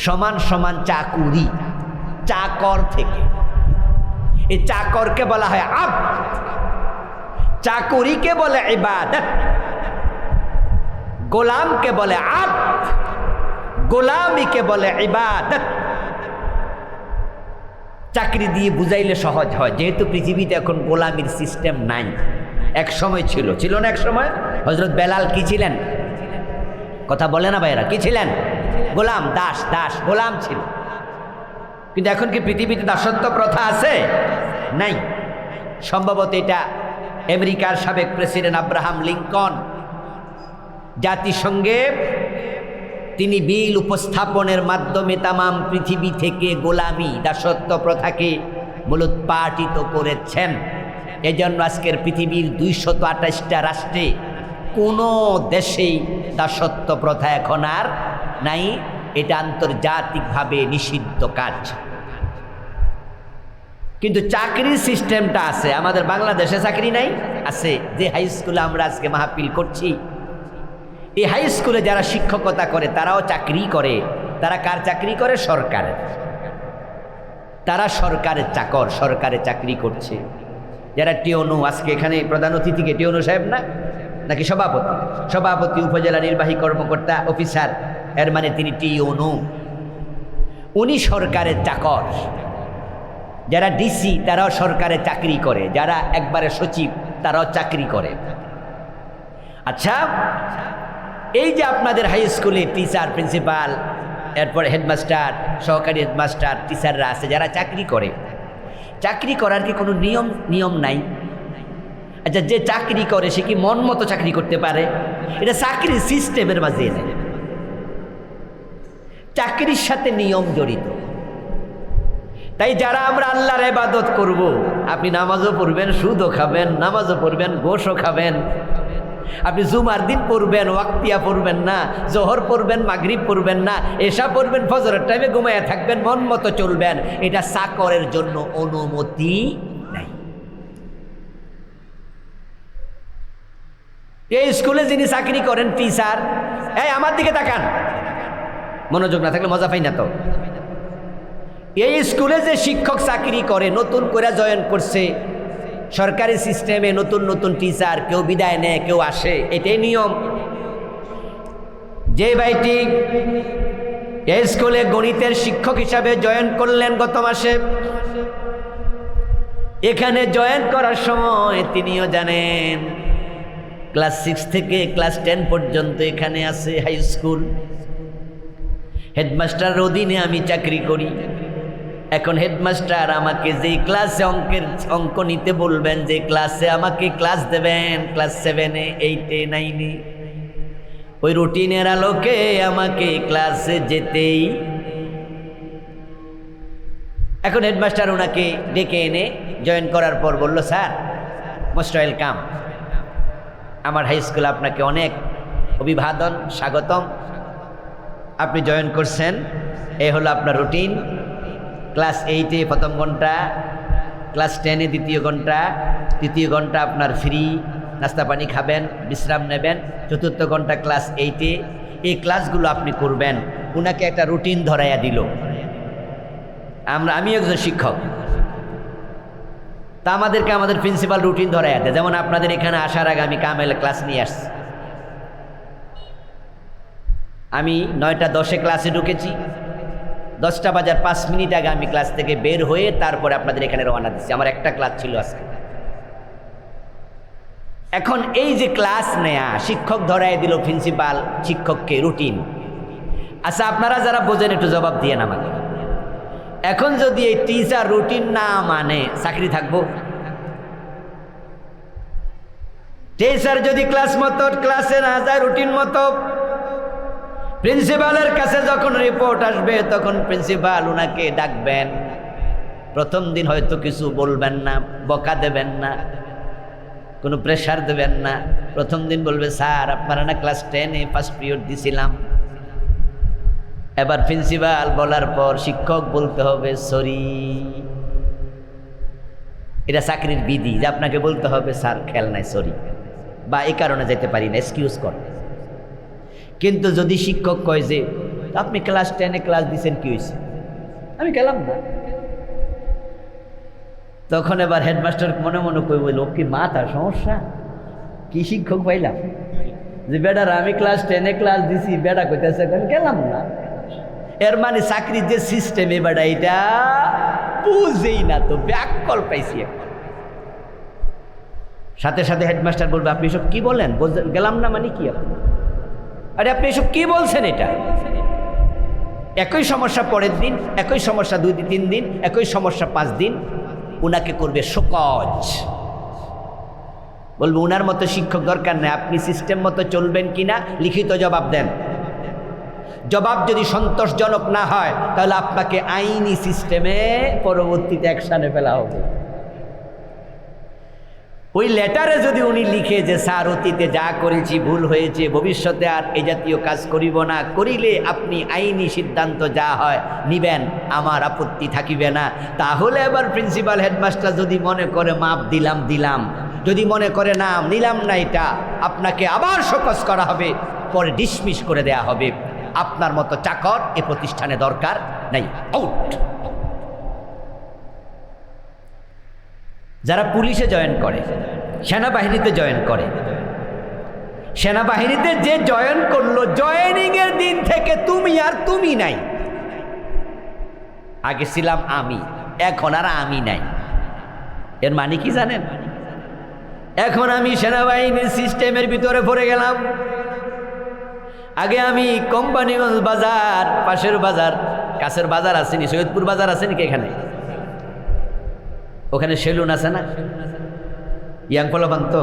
সমান সমান চাকুরি, চাকর থেকে। এই চাকরকে বলা হয় আব্দ, চাকুরিকে বলে ইবাদত, গোলামকে বলে আব্দ, গোলামিকে বলে ইবাদত। চাকরি দিয়ে বুঝাইলে সহজ হয়, যেহেতু পৃথিবীতে এখন গোলামির সিস্টেম নাই। এক সময় ছিল, ছিল না এক সময়? হযরত বেলাল কি ছিলেন? কথা বলে না ভাইরা, কি ছিলেন? গোলাম, দাস, দাস গোলাম ছিল। কিন্তু এখন কি পৃথিবীতে দাসত্ব প্রথা আছে? নাই। সম্ভবত এটা আমেরিকার সাবেক প্রেসিডেন্ট আব্রাহাম লিঙ্কন জাতিসংঘে তিনি বিল উপস্থাপনের মাধ্যমে তামাম পৃথিবী থেকে গোলামি, দাসত্ব প্রথাকে মূলোৎপাটিত করেছেন। এজন্য আজকের পৃথিবীর 228টা রাষ্ট্রে কোনো দেশেই দাসত্ব প্রথা এখন আর নাই। এটা আন্তর্জাতিকভাবে নিষিদ্ধ কাজ। কিন্তু চাকরির সিস্টেমটা আছে। আমাদের বাংলাদেশে চাকরি নাই? আছে। যে হাই স্কুলে আমরা আজকে মাহফিল করছি, এই হাই স্কুলে যারা শিক্ষকতা করে তারাও চাকরি করে। তারা কার চাকরি করে? সরকারের। তারা সরকারের চাকর, সরকারের চাকরি করছে। যারা টিওনু, আজকে এখানে প্রধান অতিথিকে টিওনু সাহেব না নাকি সভাপতি? সভাপতি উপজেলা নির্বাহী কর্মকর্তা অফিসার, এর মানে তিনি টিওনু। উনি সরকারের চাকর। যারা ডিসি তারাও সরকারের চাকরি করে। যারা একবারে সচিব তারাও চাকরি করে। আচ্ছা, এই যে আপনাদের হাই স্কুলে টিচার, প্রিন্সিপাল, এরপর হেডমাস্টার, সহকারী হেডমাস্টার, টিচাররা আছে যারা চাকরি করে, চাকরি করার কি কোনো নিয়ম নাই? আচ্ছা, যে চাকরি করে সে কি মন মতো চাকরি করতে পারে? এটা চাকরির সিস্টেমের মাঝে নেই। চাকরির সাথে নিয়ম জড়িত। তাই যারা আমরা আল্লাহর ইবাদত করব, আপনি নামাজও পড়বেন, সুদও খাবেন, নামাজও পড়বেন, গোশও খাবেন, আপনি জুমার দিন পড়বেন, ওয়াক্তিয়া পড়বেন না, জোহর পড়বেন, মাগরিব পড়বেন না, এশা পড়বেন, ফজরের টাইমে ঘুমাইয়া থাকবেন, মন মতো চলবেন, এটা চাকরের জন্য অনুমতি নাই। এই স্কুলে যিনি চাকরি করেন, টিচার, এই আমার দিকে তাকান, মনোযোগ না থাকলে মজা পাই না তো। এই স্কুলে যে শিক্ষক চাকরি করে, নতুন করে জয়েন করছে, সরকারি সিস্টেমে নতুন নতুন টিচার, কেউ বিদায় নেয়, কেউ আসে, এটাই নিয়ম। যে ভাইটি এই স্কুলে গণিতের শিক্ষক হিসাবে জয়েন করলেন গত মাসে, এখানে জয়েন করার সময় তিনিও জানেন ক্লাস 6 থেকে ক্লাস 10 পর্যন্ত এখানে আছে হাই স্কুল। হেডমাস্টার অধীনে আমি চাকরি করি। এখন হেডমাস্টার আমাকে যেই ক্লাসে অঙ্ক নিতে বলবেন, যে ক্লাসে আমাকে ক্লাস দেবেন, ক্লাস 7-এ, 8-এ, 9-এ, ওই রুটিনের আলোকে আমাকে ক্লাসে যেতেই। এখন হেডমাস্টার ওনাকে ডেকে এনে জয়েন করার পর বলল, স্যার মোস্ট ওয়েলকাম, আমার হাই স্কুলে আপনাকে অনেক অভিবাদন, স্বাগতম। আপনি জয়েন করছেন, এই হলো আপনার রুটিন। ক্লাস 8-এ প্রথম ঘন্টা, ক্লাস 10-এ দ্বিতীয় ঘন্টা, তৃতীয় ঘন্টা আপনার ফ্রি, নাস্তা পানি খাবেন, বিশ্রাম নেবেন। চতুর্থ ঘন্টা ক্লাস 8-এ, এই ক্লাসগুলো আপনি করবেন। উনাকে একটা রুটিন ধরাইয়া দিল। আমি একজন শিক্ষক, তা আমাদেরকে আমাদের প্রিন্সিপাল রুটিন ধরাইয়া দেয়। যেমন আপনাদের এখানে আসার আগে আমি কামেল ক্লাস নিয়ে আসছি। আমি 9:10-এ ক্লাসে ঢুকেছি, 10:05 আগে আমি ক্লাস থেকে বের হয়ে তারপরে আপনাদের এখানে রওনা দিচ্ছি। আমার একটা ক্লাস ছিল আজকে। এখন এই যে ক্লাস নেয়া, শিক্ষক ধরাই দিল প্রিন্সিপাল শিক্ষককে রুটিন। আচ্ছা, আপনারা যারা বোঝেন একটু জবাব দিয়ে আমাকে। এখন যদি এই টিচার রুটিন না মানে, চাকরি থাকবো? টিচার যদি ক্লাস মতো ক্লাসে না যায়, রুটিন মতো, প্রিন্সিপালের কাছে যখন রিপোর্ট আসবে তখন প্রিন্সিপাল ওনাকে ডাকবেন। প্রথম দিন হয়তো কিছু বলবেন না, বকা দেবেন না, কোনো প্রেশার দেবেন না। প্রথম দিন বলবে, স্যার আপনারা না ক্লাস 10-এ ফার্স্ট পিরিয়ড দিছিলাম। এবার প্রিন্সিপাল বলার পর শিক্ষক বলতে হবে সরি। এটা চাকরির বিধি যে আপনাকে বলতে হবে, স্যার খেয়াল নাই, সরি, বা এই কারণে যেতে পারি না, এক্সকিউজ কর। কিন্তু যদি শিক্ষক কয় যে আপনি ক্লাস 10-এ ক্লাস দিচ্ছেন, কি হয়েছে? আমি গেলাম না। তখন এবার হেডমাস্টার মনে মনে কইব, লোক কি মাথার সমস্যা? কি শিক্ষক পাইলাম যে বেটার আমি ক্লাস 10-এ ক্লাস দিছি, বেটা কইতেছে আমি গেলাম না। এর মানে চাকরির যে সিস্টেম বেটা এটা বুঝেই না, তো ব্যাককল পাইছি। সাথে সাথে হেডমাস্টার বলবে, আপনি এসব কি বলেন? গেলাম না মানে কি? আরে আপনি এসব কি বলছেন? এটা একই সমস্যা পরের দিন, একই সমস্যা 2-3 দিন, একই সমস্যা 5 দিন, উনাকে করবে শোকজ। বলবো উনার মতো শিক্ষক দরকার নেই, আপনি সিস্টেম মতো চলবেন কিনা লিখিত জবাব দেন। জবাব যদি সন্তোষজনক না হয় তাহলে আপনাকে আইনি সিস্টেমে পরবর্তীতে অ্যাকশনে ফেলা হবে। ওই লেটারে যদি উনি লিখে যে স্যার অতীতে যা করেছি ভুল হয়েছে, ভবিষ্যতে আর এই জাতীয় কাজ করিব না, করিলে আপনি আইনি সিদ্ধান্ত যা হয় নিবেন, আমার আপত্তি থাকিবে না, তাহলে এবার প্রিন্সিপাল হেডমাস্টার যদি মনে করে মাপ দিলাম, যদি মনে করে না নিলাম না, এটা আপনাকে আবার শোকজ করা হবে, পরে ডিসমিস করে দেয়া হবে। আপনার মতো চাকর এ প্রতিষ্ঠানে দরকার নাই, আউট। যারা পুলিশে জয়েন করে, সেনাবাহিনীতে জয়েন করে, সেনাবাহিনীতে যে জয়েন করলো, জয়েনিং এর দিন থেকে তুমি আর তুমি নাই। আগে ছিলাম আমি, এখন আর আমি নাই। এর মানে কি জানেন? এখন আমি সেনাবাহিনীর সিস্টেমের ভিতরে পড়ে গেলাম। আগে আমি কোম্পানিগঞ্জ বাজার, পাশের বাজার, কাছের বাজার আসেনি, সৈয়দপুর বাজার আসেনি কি এখানে? ওখানে সেলুন আছে না, ইয়াং ফলাবান, তো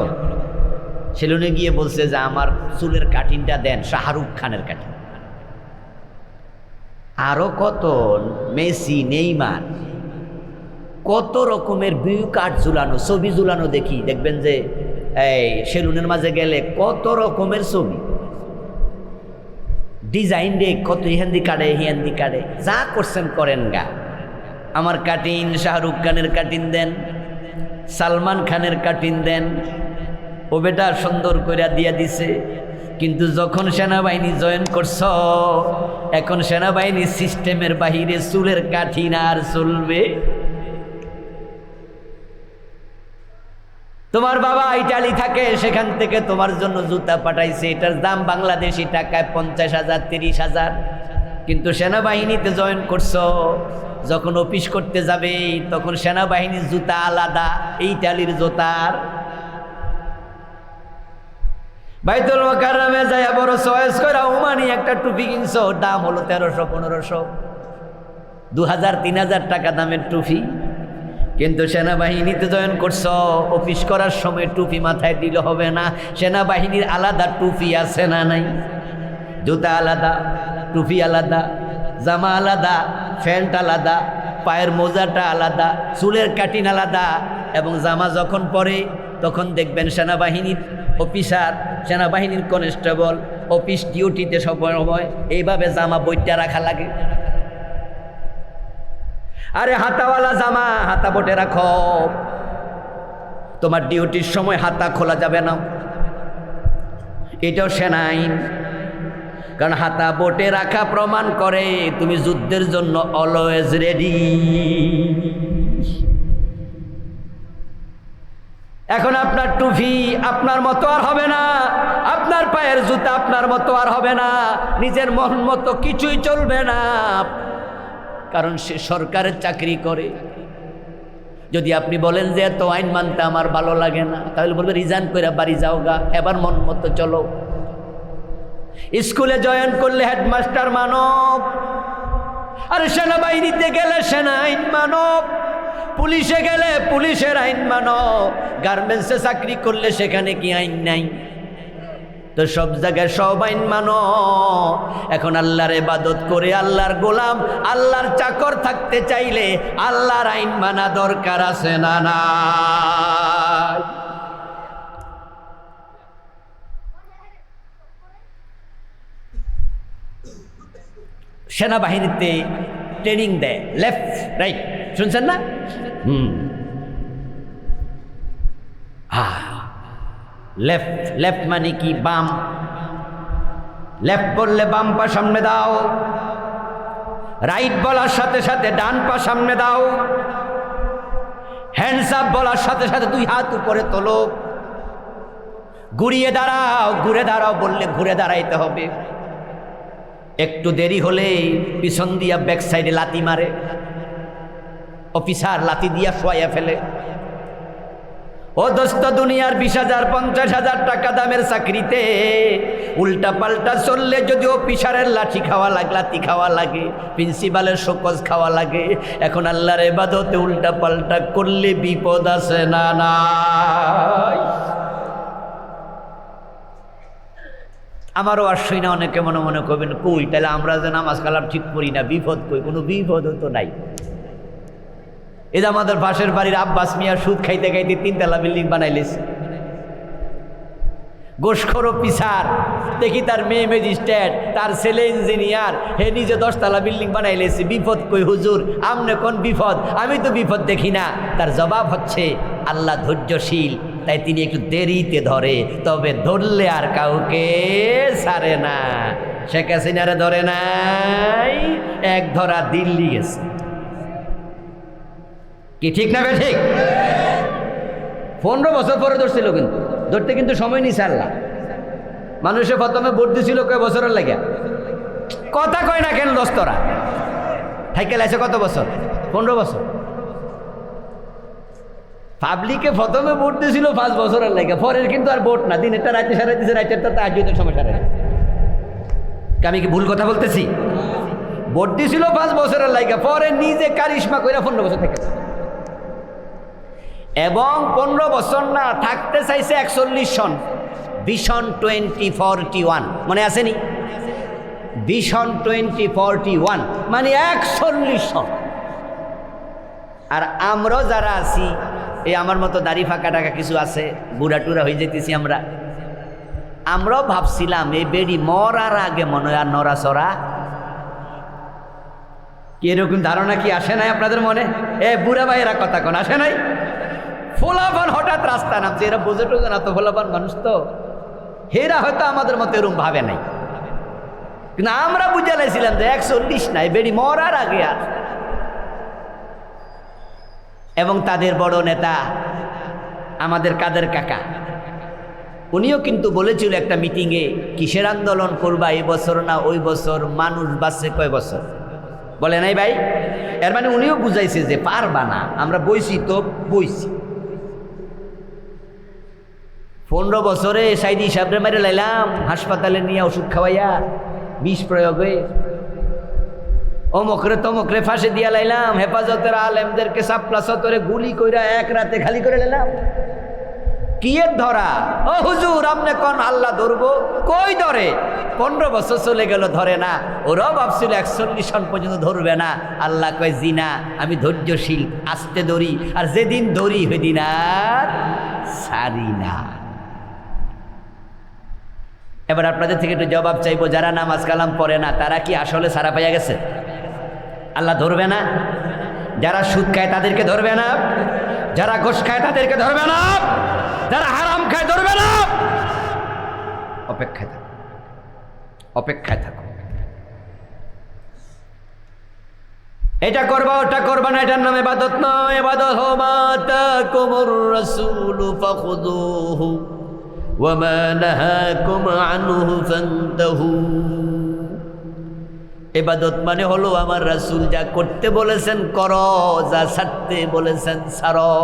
সেলুনে গিয়ে বলছে যে আমার চুলের কাটিংটা দেন, শাহরুখ খানের কাটিং। আরো কত মেসি, নেইমার, কত রকমের ভিউ কার্ড ঝুলানো, ছবি ঝুলানো দেখি, দেখবেন যে এই সেলুনের মাঝে গেলে কত রকমের ছবি, ডিজাইন রে কত, হিন্দি কাটে, যা করছেন করেন গা। আমার কাটিং শাহরুখ খানের কাটিং দেন, সালমান খানের কাটিং দেন, ও বেটা সুন্দর করে দিয়া দিছে। কিন্তু যখন সেনাবাহিনী জয়েন করছ, এখন সেনাবাহিনী সিস্টেমের বাহিরে চুলের কাঠিন আর চলবে? তোমার বাবা ইটালি থাকে, সেখান থেকে তোমার জন্য জুতা পাঠাইছে, এটার দাম বাংলাদেশি টাকায় 50,000, 30,000। কিন্তু সেনাবাহিনীতে জয়েন করছো, যখন অফিস করতে যাবে তখন সেনাবাহিনীর জুতা আলাদা, এই ইটালির জুতার। বাইতুল মুকাররমে যাইয়া বড় চয়েস করে ওমানি একটা টুপি কিনছো, দাম হলো 1300, 1500, 2000, 3000 টাকা দামের টুপি। কিন্তু সেনাবাহিনীতে জয়েন করছো, অফিস করার সময় টুপি মাথায় দিলে হবে না, সেনাবাহিনীর আলাদা টুপি আছে না নাই? জুতা আলাদা, টুপি আলাদা, জামা আলাদা, প্যান্ট আলাদা, পায়ের মোজাটা আলাদা, চুলের কাটিং আলাদা। এবং জামা যখন পরে তখন দেখবেন সেনাবাহিনীর অফিসার, সেনাবাহিনীর কনস্টেবল অফিস ডিউটিতে সময় এইভাবে জামা বইটা রাখা লাগে। আরে হাতাওয়ালা জামা হাতা বটে রাখো, তোমার ডিউটির সময় হাতা খোলা যাবে না, এটাও সেনা আইন। কারণ হাতা বোটে রাখা প্রমাণ করে তুমি যুদ্ধের জন্য অলওয়েজ রেডি। এখন আপনার টুপি আপনার মতো আর হবে না, আপনার পায়ের জুতা আপনার মতো আর হবে না, নিজের মন মতো কিছুই চলবে না, কারণ সে সরকারের চাকরি করে। যদি আপনি বলেন যে এত আইন মানতে আমার ভালো লাগে না, তাহলে বলবে রিজাইন করে বাড়ি যাও গা, এবার মন মতো চলো। স্কুলে জয়েন করলে হেডমাস্টার মানব, আর সেনাবাহিনীতে গেলে সেনা আইন মানব, পুলিশে গেলে পুলিশের আইন মানব, গার্মেন্টসে চাকরি করলে সেখানে কি আইন নাই? তো সব জায়গায় সব আইন মানো। এখন আল্লাহর ইবাদত করে আল্লাহর গোলাম, আল্লাহর চাকর থাকতে চাইলে আল্লাহর আইন মানা দরকার আছে না নাই? সেনাবাহিনীতে ট্রেনিং দেয় লেফট রাইট, শুনছেন না? লেফট লেফট মানে কি? বাম। লেফট বললে বাম পা সামনে দাও, রাইট বলার সাথে সাথে ডান পা সামনে দাও, হ্যান্ডস আপ বলার সাথে সাথে 2 হাত উপরে তোলো, ঘুরিয়ে দাঁড়াও, ঘুরে দাঁড়াও বললে ঘুরে দাঁড়াইতে হবে। একটু দেরি হলে পিছন দিয়া ব্যাক সাইডে লাথি মারে, অফিসার লাথি দিয়া শোয়া ফেলে। ও দোস্ত, দুনিয়ার 20,000 50,000 টাকা দামের চাকরিতে উল্টা পাল্টা চললে যদি অফিসারের লাঠি খাওয়া লাগে, লাথি খাওয়া লাগে, প্রিন্সিপালের শোকজ খাওয়া লাগে, এখন আল্লাহর ইবাদতে উল্টা পাল্টা করলে বিপদ আছে না নাই? আমারও আসই না, অনেকে মনে মনে করবেন কই তাহলে আমরা যে নামাজ কালাম ঠিক করি না, বিপদ কই? কোনো বিপদ তো নাই। এই যে আমাদের পাশের বাড়ির আব্বাস মিয়া সুদ খাইতে খাইতে 3 তলা বিল্ডিং বানাইলেছে। গোশখোর অফিসার, দেখি তার মেয়ে ম্যাজিস্ট্রেট, তার ছেলে ইঞ্জিনিয়ার, হে নিজে 10 তলা বিল্ডিং বানাইলেছে। বিপদ কই হুজুর? আমনে কোন বিপদ? আমি তো বিপদ দেখি না। তার জবাব হচ্ছে আল্লাহ ধৈর্যশীল, তাই তিনি একটু দেরিতে ধরে, তবে ধরলে আর কাউকে ছাড়ে না। শেখ হাসিনারে ধরে নাই, এক ধরা দিল্লি গেছে। কি ঠিক না বে ঠিক? 15 বছর পরে ধরছিল, কিন্তু ধরতে কিন্তু সময় নিছে আল্লাহ। মানুষে প্রথমে ভোট দিছিল কয় বছরের লাগে, কথা কয় না কেন দোস্তরা? সাইকেল আছে কত বছর? 15 বছর। পাবলিকে প্রথমে ভোট দিয়েছিল 5 বছরের লাগে, পরের কিন্তু আর ভোট না, দিন একটা রাতে সারা দিচ্ছে, রাতেরটা তাহাজ্জুদের সময় সারা। আমি কি ভুল কথা বলতেছি? ভোট দিয়েছিল 5 বছরের লাগে, পরে নিজে কারিশমা করে 15 বছর থেকে, এবং 15 বছর না থাকতে চাইছে 41 সন। ভিশন 2041 মনে আসেনি? ভিশন 2041 মানে 41 সন। আর আমরা যারা আছি, এই আমার মতো দাড়ি ফাঁকা টাকা কিছু আছে, বুড়া টুরা হয়ে যেতেছি আমরাও ভাবছিলাম এই বেড়ি মরার আগে মনে হয় আর নড়াচড়া। কি এরকম ধারণা কি আসে নাই আপনাদের মনে? বুড়া ভাইয়েরা কথা কোন আসে নাই? ফোলাপান হঠাৎ রাস্তা নামছে, এরা বোঝে টোঝে না তো, ফোলাপান মানুষ তো, হেরা হয়তো আমাদের মতো এরকম ভাবে নাই, কিন্তু আমরা বুঝে লাইছিলাম যে 41 নাই, বেড়ি মরার আগে আর। এবং তাদের বড় নেতা আমাদের কাদের কাকা, উনিও কিন্তু বলেছিল একটা মিটিংয়ে, কিসের আন্দোলন করবা এই বছর না ওই বছর, মানুষ বাঁচছে কয় বছর, বলে নাই ভাই? এর মানে উনিও বুঝাইছে যে পারবা না, আমরা বইছি তো বইছি। 15 বছরে সাইদি সাহেবরে মেরে লাইলাম, হাসপাতালে নিয়ে ওষুধ খাওয়াইয়া, বিষ প্রয়োগে, অমকরে তমকরে ফাঁসে দিয়া লাইলাম, হেফাজতের আলেমদেরকে সাপলা সতরে গুলি কইরা এক রাতে খালি করে লাইলাম। কি এর ধরা? ও হুজুর আপনি কোন আল্লাহ ধরবো? কই ধরে? 15 বছর চলে গেল ধরে না। ওরাও ভাবছিল 41 সন পর্যন্ত ধরবে না। আল্লাহ কয় জিনা, আমি ধৈর্যশীল, আস্তে ধরি, আর যেদিন ধরি সেদিন আর ছাড়ি না। এবার আপনাদের থেকে একটু জবাব চাইবো, যারা নামাজ কালাম পড়ে না তারা কি আসলে সারা পাইয়া গেছে? আল্লাহ ধরবে না? যারা সুদ খায় তাদেরকে ধরবে না? যারা ঘুষ খায় তাদেরকে ধরবে না? যারা হারাম খায় ধরবে না? অপেক্ষায় থাকো, অপেক্ষায় থাকো। এটা করবা ওটা করবা না, এটার নাম ইবাদত নয়। ইবাদত হো মা তাকুমুর রাসূল ফাখুযুহু ওয়া মা নাহাকুম আনহু ফান্তাহু। ইবাদত মানে হলো আমার রাসূল যা করতে বলেছেন করো, যা ছাড়তে বলেছেন ছাড়ো।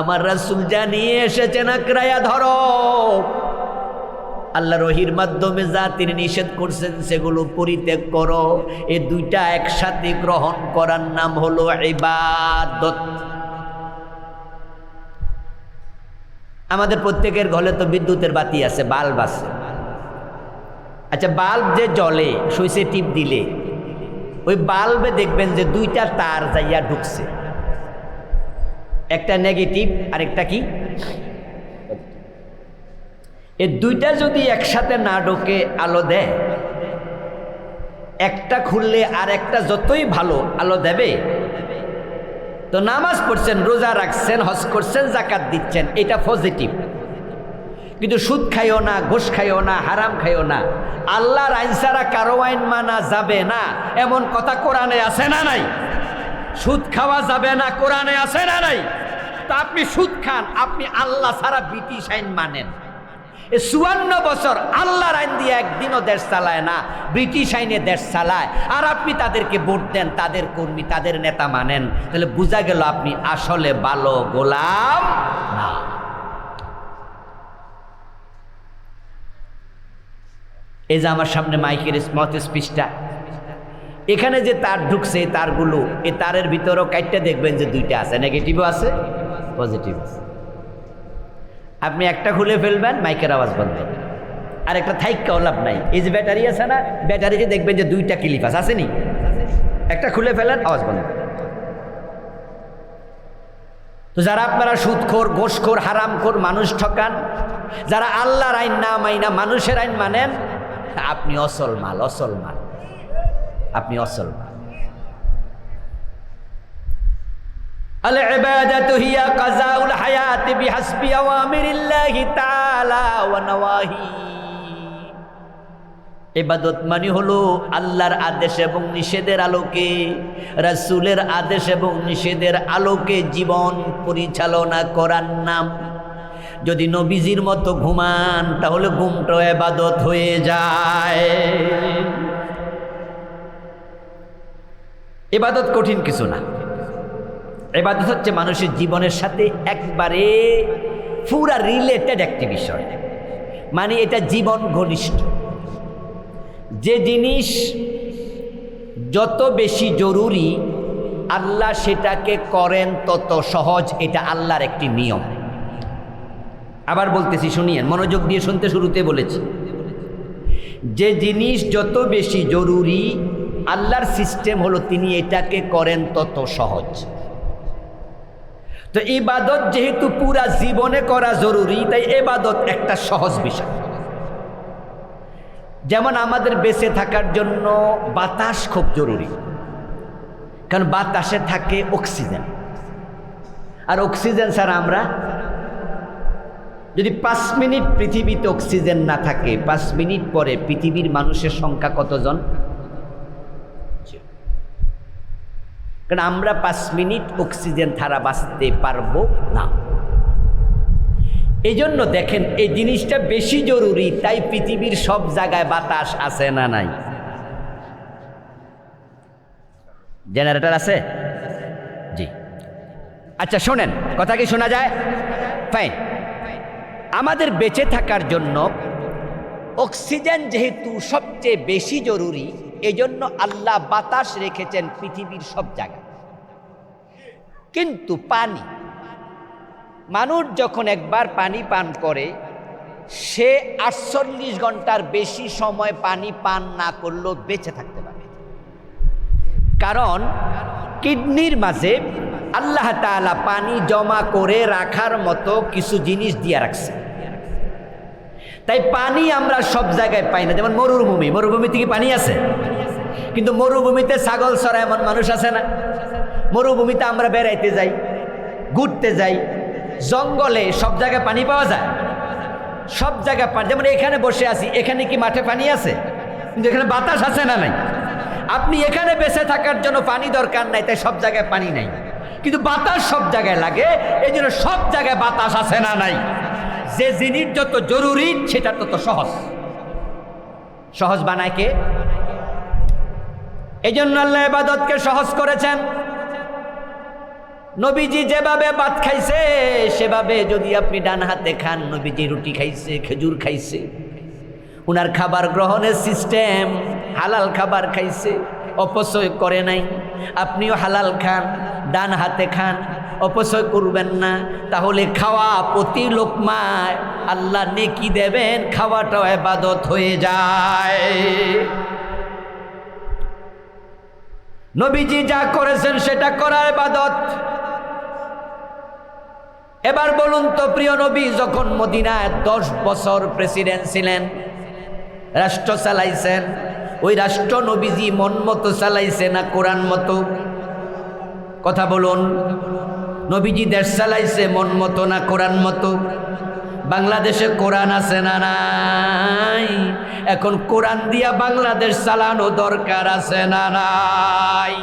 আমার রাসূল যা নিয়ে এসেছেন আঁকড়ায়া ধরো। আল্লাহ রহির মাধ্যমে যা তিনি নিষেধ করছেন সেগুলো পরিত্যাগ করো। এই দুইটা একসাথে গ্রহণ করার নাম হলো ইবাদত। আমাদের প্রত্যেকের ঘরে তো বিদ্যুতের বাতি আছে, বাল্ব আছে। আচ্ছা, বাল্ব যে জ্বলে সুইচে টিপ দিলে ওই বাল্বে দেখবেন যে 2টা তার যাইয়া ঢুকছে, একটা নেগেটিভ আর একটা কি। এই 2টা যদি একসাথে না ঢোকে আলো দেয়, একটা খুললে আর একটা যতই ভালো আলো দেবে। তো নামাজ পড়ছেন, রোজা রাখছেন, হজ করছেন, যাকাত দিচ্ছেন, এটা পজিটিভ। কিন্তু সুদ খাইও না, ঘুষ খাইও না, হারাম খাইও না, আল্লাহর আইন ছাড়া কারো আইন মানা যাবে না, এমন কথা কোরআনে আছে না নাই? সুদ খাওয়া যাবে না কোরআনে আছে না নাই? তা আপনি সুদ খান, আপনি আল্লাহ ছাড়া ব্রিটিশ আইন মানেন। 54 বছর আল্লাহর আইন দিয়ে একদিনও দেশ চালায় না, ব্রিটিশ আইনে দেশ চালায়, আর আপনি তাদেরকে ভোট দেন, তাদের কর্মী, তাদের নেতা মানেন। তাহলে বোঝা গেল আপনি আসলে ভালো গোলাম না। এই যে আমার সামনে মাইকের স্পিচটা, এখানে যে তার ঢুকছে, তারগুলো, এই তারের ভিতরেও কাইটটা দেখবেন যে দুইটা আছে, নেগেটিভও আছে, পজিটিভ আছে। আপনি একটা খুলে ফেলবেন, মাইকের আওয়াজ বন্ধ, আর একটা থাইক্কাও লাভ নাই। এই যে ব্যাটারি আছে না, ব্যাটারিতে দেখবেন যে দুইটা ক্লিপ আছে, আসেনি? একটা খুলে ফেলেন, আওয়াজ বন্ধ। তো যারা আপনারা সুদখোর, ঘোষখোর, হারামখোর, মানুষ ঠকান, যারা আল্লাহর আইন না মাইনা মানুষের আইন মানেন, আপনি অসল মাল, অসল মাল, আপনি অসল মাল। আল ইবাদাতু হিয়া কাযাউল হায়াতি বিহাসবি আওয়ামিরিল্লাহি তাআলা ওয়া নওয়াহি। ইবাদত মানে হলো আল্লাহর আদেশ এবং নিষেধের আলোকে, রাসূলের আদেশ এবং নিষেধের আলোকে জীবন পরিচালনা করার নাম। যদি নবীজির মতো ঘুমান তাহলে ঘুমটা ইবাদত হয়ে যায়। ইবাদত কঠিন কিছু না। ইবাদত হচ্ছে মানুষের জীবনের সাথে একবারে পুরা রিলেটেড একটি বিষয়, মানে এটা জীবন ঘনিষ্ঠ। যে জিনিস যত বেশি জরুরি আল্লাহ সেটাকে করেন তত সহজ, এটা আল্লাহর একটি নিয়ম। আবার বলতেছি, শুনিয়েন, মনোযোগ দিয়ে শুনতে, শুরুতে বলেছি, যে জিনিস যত বেশি জরুরি আল্লাহর সিস্টেম হলো তিনি এটাকে করেন তত সহজ। তো ইবাদত যেহেতু পুরা জীবনে করা জরুরি, তাই ইবাদত একটা সহজ বিষয়। যেমন আমাদের বেঁচে থাকার জন্য বাতাস খুব জরুরি, কারণ বাতাসে থাকে অক্সিজেন, আর অক্সিজেন ছাড়া আমরা, যদি 5 মিনিট পৃথিবীতে অক্সিজেন না থাকে, 5 মিনিট পরে পৃথিবীর মানুষের সংখ্যা কতজন? কারণ আমরা 5 মিনিট অক্সিজেন ছাড়া বাঁচতে পারবো না। এই জন্য দেখেন, এই জিনিসটা বেশি জরুরি, তাই পৃথিবীর সব জায়গায় বাতাস আছে না নাই? জেনারেটর আছে? জি। আচ্ছা শোনেন, কথা কি শোনা যায়? ফাইন। আমাদের বেঁচে থাকার জন্য অক্সিজেন যেহেতু সবচেয়ে বেশি জরুরি, এজন্য আল্লাহ বাতাস রেখেছেন পৃথিবীর সব জায়গায়। কিন্তু পানি, মানুষ যখন একবার পানি পান করে, সে 48 ঘন্টার বেশি সময় পানি পান না করলেও বেঁচে থাকতে পারে। কারণ কিডনির মাঝে আল্লাহ তাআলা পানি জমা করে রাখার মতো কিছু জিনিস দিয়ে রাখছে। তাই পানি আমরা সব জায়গায় পাই না। যেমন মরুভূমিতে কি পানি আছে? কিন্তু মরুভূমিতে ছাগল চড়া এমন মানুষ আছে না? মরুভূমিতে আমরা বেড়াইতে যাই, ঘুরতে যাই, জঙ্গলে সব জায়গায় পানি পাওয়া যায়, সব জায়গায় পানি। যেমন এখানে বসে আছি, এখানে কি মাঠে পানি আছে? কিন্তু এখানে বাতাস আছে না নাই? আপনি এখানে বেঁচে থাকার জন্য পানি দরকার নাই, তাই সব জায়গায় পানি নাই, কিন্তু বাতাস সব জায়গায় লাগে, এই জন্য সব জায়গায় বাতাস আছে না নাই? যে জিনিস যত জরুরি সেটা তত সহজ। সহজ বানায় কে? এই জন্য আল্লাহ ইবাদতকে সহজ করেছেন। নবীজি যেভাবে ভাত খাইছে সেভাবে যদি আপনি ডান হাতে খান, নবীজি রুটি খাইছে, খেজুর খাইছে, উনার খাবার গ্রহণের সিস্টেম, হালাল খাবার খাইছে, অপচয় করে নাই। আপনিও হালাল খান, ডান হাতে খান, অপচয় করবেন না, তাহলে খাওয়া প্রতি লোকমায় আল্লাহ নেকি দেবেন, খাওয়াটাও ইবাদত হয়ে যায়। নবীজি যা করেছেন সেটা করা ইবাদত। এবার বলুন তো, প্রিয় নবী যখন মদিনায় 10 বছর প্রেসিডেন্ট ছিলেন, রাষ্ট্র চালাইছেন, ওই রাষ্ট্র নবীজি মন মতো চালাইছে না কোরআন মতো? কথা বলুন, নবীজি দেশ চালাইছে মন মতো না কোরআন মতো? বাংলাদেশে কোরআন আছে না নাই? এখন কোরআন দিয়া বাংলাদেশ চালানো দরকার আছে না নাই?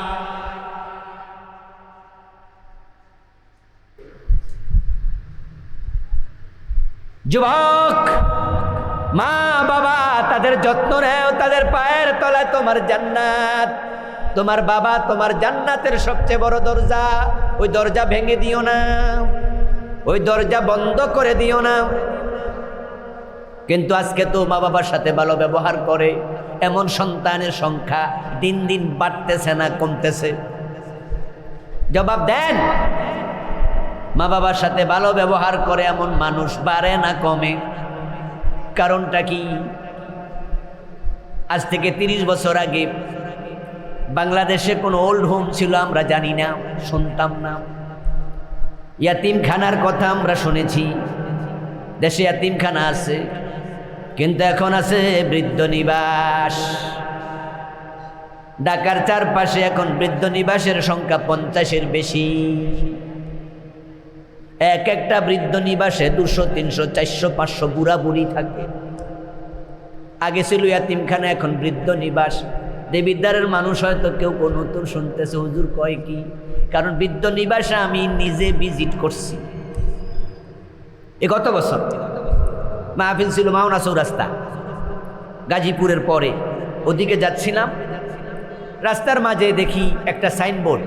যুবক, মা বাবা তাদের যত্ন নেও, তাদের পায়ের তলায় তোমার জান্নাত। তোমার বাবা তোমার জান্নাতের সবচেয়ে বড় দরজা, ওই দরজা ভেঙে দিও না, ওই দরজা বন্ধ করে দিও না। কিন্তু আজকে তো মা বাবার সাথে ভালো ব্যবহার করে এমন সন্তানের সংখ্যা দিন দিন বাড়তেছে না কমতেছে? জবাব দেন। মা বাবার সাথে ভালো ব্যবহার করে এমন মানুষ বাড়ে না কমে? কারণটা কি? আজ থেকে 30 বছর আগে বাংলাদেশে কোনো ওল্ড হোম ছিল আমরা জানি না, শুনতাম না। ইয়াতিমখানার কথা আমরা শুনেছি, দেশে ইয়াতিমখানা আছে, কিন্তু এখন আছে বৃদ্ধ নিবাস। ঢাকার চারপাশে এখন বৃদ্ধ নিবাসের সংখ্যা 50-এর বেশি। এক একটা বৃদ্ধ নিবাসে 200, 300, 400, 500 বুড়া বুড়ি থাকে। আগে ছিল ইয়াতিমখানা, এখন বৃদ্ধ নিবাস। দেবিদ্বারের মানুষ হয়তো কেউ কোনো নতুন শুনতেছে, হুজুর কয় কি? কারণ বৃদ্ধ নিবাসে আমি নিজে ভিজিট করছি। গত বছর মাহফিল ছিল মাওনা চৌরাস্তা, গাজীপুরের পরে। ওদিকে যাচ্ছিলাম, রাস্তার মাঝে দেখি একটা সাইনবোর্ড,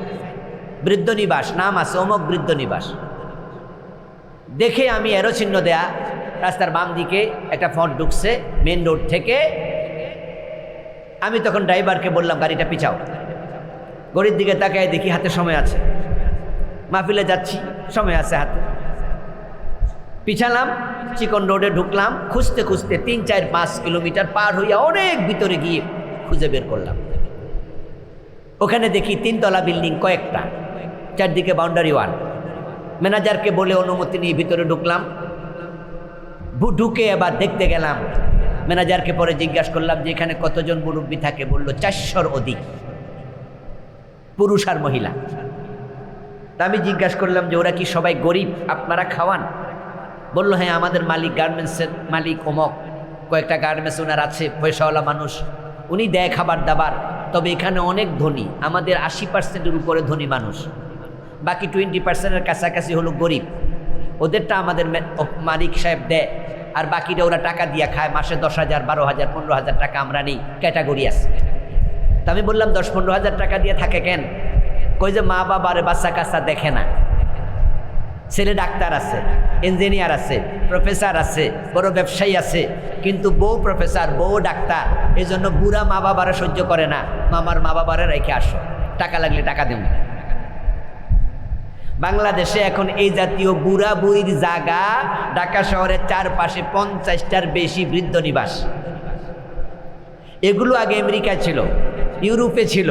বৃদ্ধ নিবাস, নাম আছে অমুক বৃদ্ধ নিবাস। দেখে আমি এরো চিহ্ন দেয়া, রাস্তার বাম দিকে একটা ফট ঢুকছে মেন রোড থেকে। আমি তখন ড্রাইভারকে বললাম গাড়িটা পিছাও। গড়ির দিকে তাকায় দেখি হাতে সময় আছে, মাহফিলে যাচ্ছি, সময় আছে হাতে। পিছালাম, চিকন রোডে ঢুকলাম, খুঁজতে খুঁজতে 3, 4, 5 কিলোমিটার পার হইয়া অনেক ভিতরে গিয়ে খুঁজে বের করলাম। ওখানে দেখি 3 তলা বিল্ডিং কয়েকটা, চারদিকে বাউন্ডারি ওয়াল। ম্যানেজারকে বলে অনুমতি নিয়ে ভিতরে ঢুকলাম। ঢুকে এবার দেখতে গেলাম। ম্যানেজারকে পরে জিজ্ঞাসা করলাম যে এখানে কতজন মুরব্বী থাকে? বলল 400-র অধিক, পুরুষ আর মহিলা। তা আমি জিজ্ঞাসা করলাম যে ওরা কি সবাই গরিব, আপনারা খাওয়ান? বলল হ্যাঁ, আমাদের মালিক গার্মেন্টসের মালিক অমক, কয়েকটা গার্মেন্টস ওনার আছে, পয়সাওয়ালা মানুষ, উনি দেয় খাবার দাবার। তবে এখানে অনেক ধনী, আমাদের 80%-এর উপরে ধনী মানুষ, বাকি 20%-এর কাছাকাছি হলো গরিব। ওদেরটা আমাদের মালিক সাহেব দেয়, আর বাকিটা ওরা টাকা দিয়ে খায়। মাসে 10,000, 12,000, 15,000 টাকা আমরা নেই, ক্যাটাগরি আছে। তা আমি বললাম 10-15,000 টাকা দিয়ে থাকে কেন? কই যে মা বাবার বাচ্চা কাচ্চা দেখে না, ছেলে ডাক্তার আছে, ইঞ্জিনিয়ার আছে, প্রফেসর আছে, বড় ব্যবসায়ী আছে, কিন্তু বউ প্রফেসর, বউ ডাক্তার, এই জন্য বুড়া মা বাবারা সহ্য করে না, মামার মা বাবারা রেখে আসো, টাকা লাগলে টাকা দেব। বাংলাদেশে এখন এই জাতীয় বুড়া বুড়ির জায়গা ঢাকা শহরের চারপাশে 50-টার বেশি বৃদ্ধ নিবাস। এগুলো আগে আমেরিকায় ছিল, ইউরোপে ছিল,